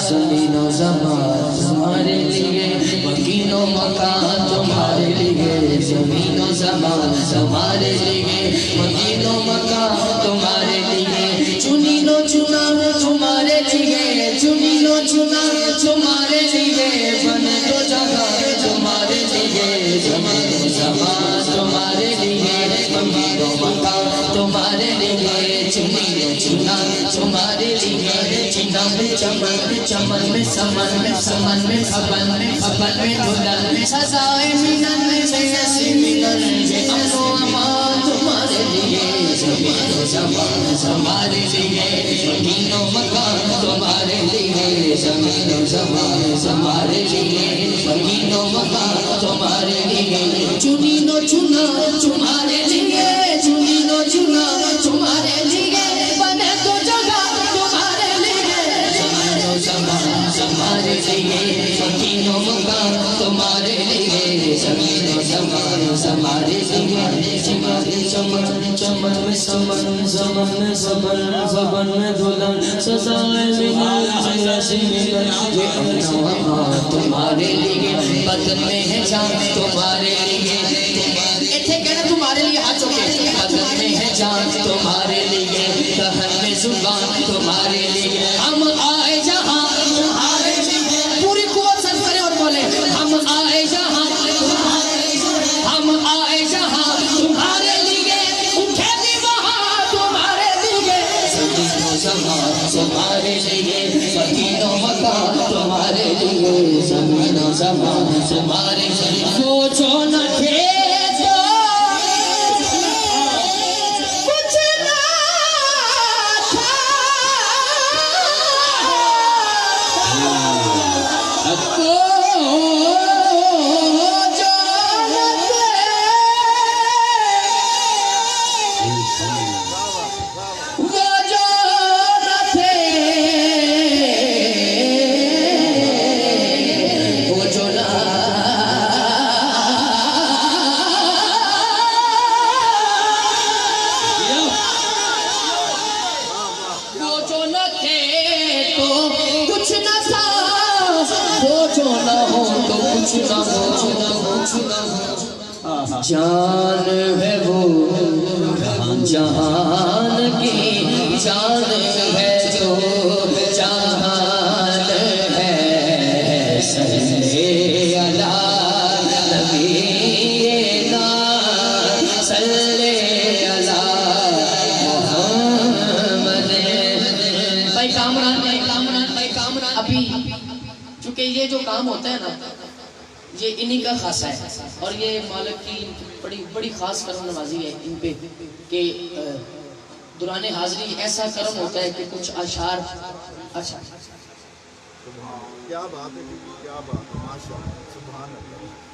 زمین و زمان تمہارے لیے مکین و مکان تمہارے لیے زمین و زمان تمہارے لیے مکین و مکان تمہارے لیے چنین و چنا تمہارے لیے چنین و چنا تمہارے لیے بنے تو جگہ تمہارے لیے زمین و زمان تمہارے لیے مکین و مکان تمہارے لیے چنین و چنا تمہارے لیے چنا میں چمن چمن میں سمن میں سمن میں خبن میں خبن میں دھلن میں سزائے منن میں ایسی منن میں امن و امان تمہارے لیے زمین و زمان تمہارے لیے مکین و مکان تمہارے لیے زمین و زمان تمہارے لیے مکین و مکان تمہارے لیے چنین و چنا تمہارے لیے چنین و چنا تمہارے لیے بنے تو جگہ تمہارے لیے زمین و زمان تمہارے لیے مکین و مکان تمہارے لیے زمین و زمان تمہارے لیے چمن چمن چمن میں سمن زمن میں زبن زبن میں دلہن سزائے ملن ایسی ملن تمہارے لیے بدن میں ہے جان تمہارے لیے ایتھے کہنا تمہارے لیے ہاتھ چوکے بدن میں ہے جان تمہارے لیے دہن میں زبان تمہارے لیے ہم آئے جہاں تمہارے لیے پوری قوت سے کرے اور بولے ہم آئے جہاں ہم آئے جہاں تمہارے لیے اٹھے بھی وہاں تمہارے لیے زمین و زمان تمہارے لیے زمین و مکان تمہارے لیے زمین و زمان تمہارے لیے وہ جو نہ تھے جان ہے وہ جہان کی جان ہے جو جہان ہے صلی اللہ نبینا صلی اللہ محمد بھائی کامران ابھی چونکہ یہ جو کام ہوتا ہے نا یہ انہی کا خاصہ ہے اور یہ مالک کی بڑی خاص کرم نوازی ہے ان پہ کہ دوران حاضری ایسا کرم ہوتا ہے کہ کچھ اشعار اچھا کیا بات ہے کیا بات ہے ماشاءاللہ سبحان اللہ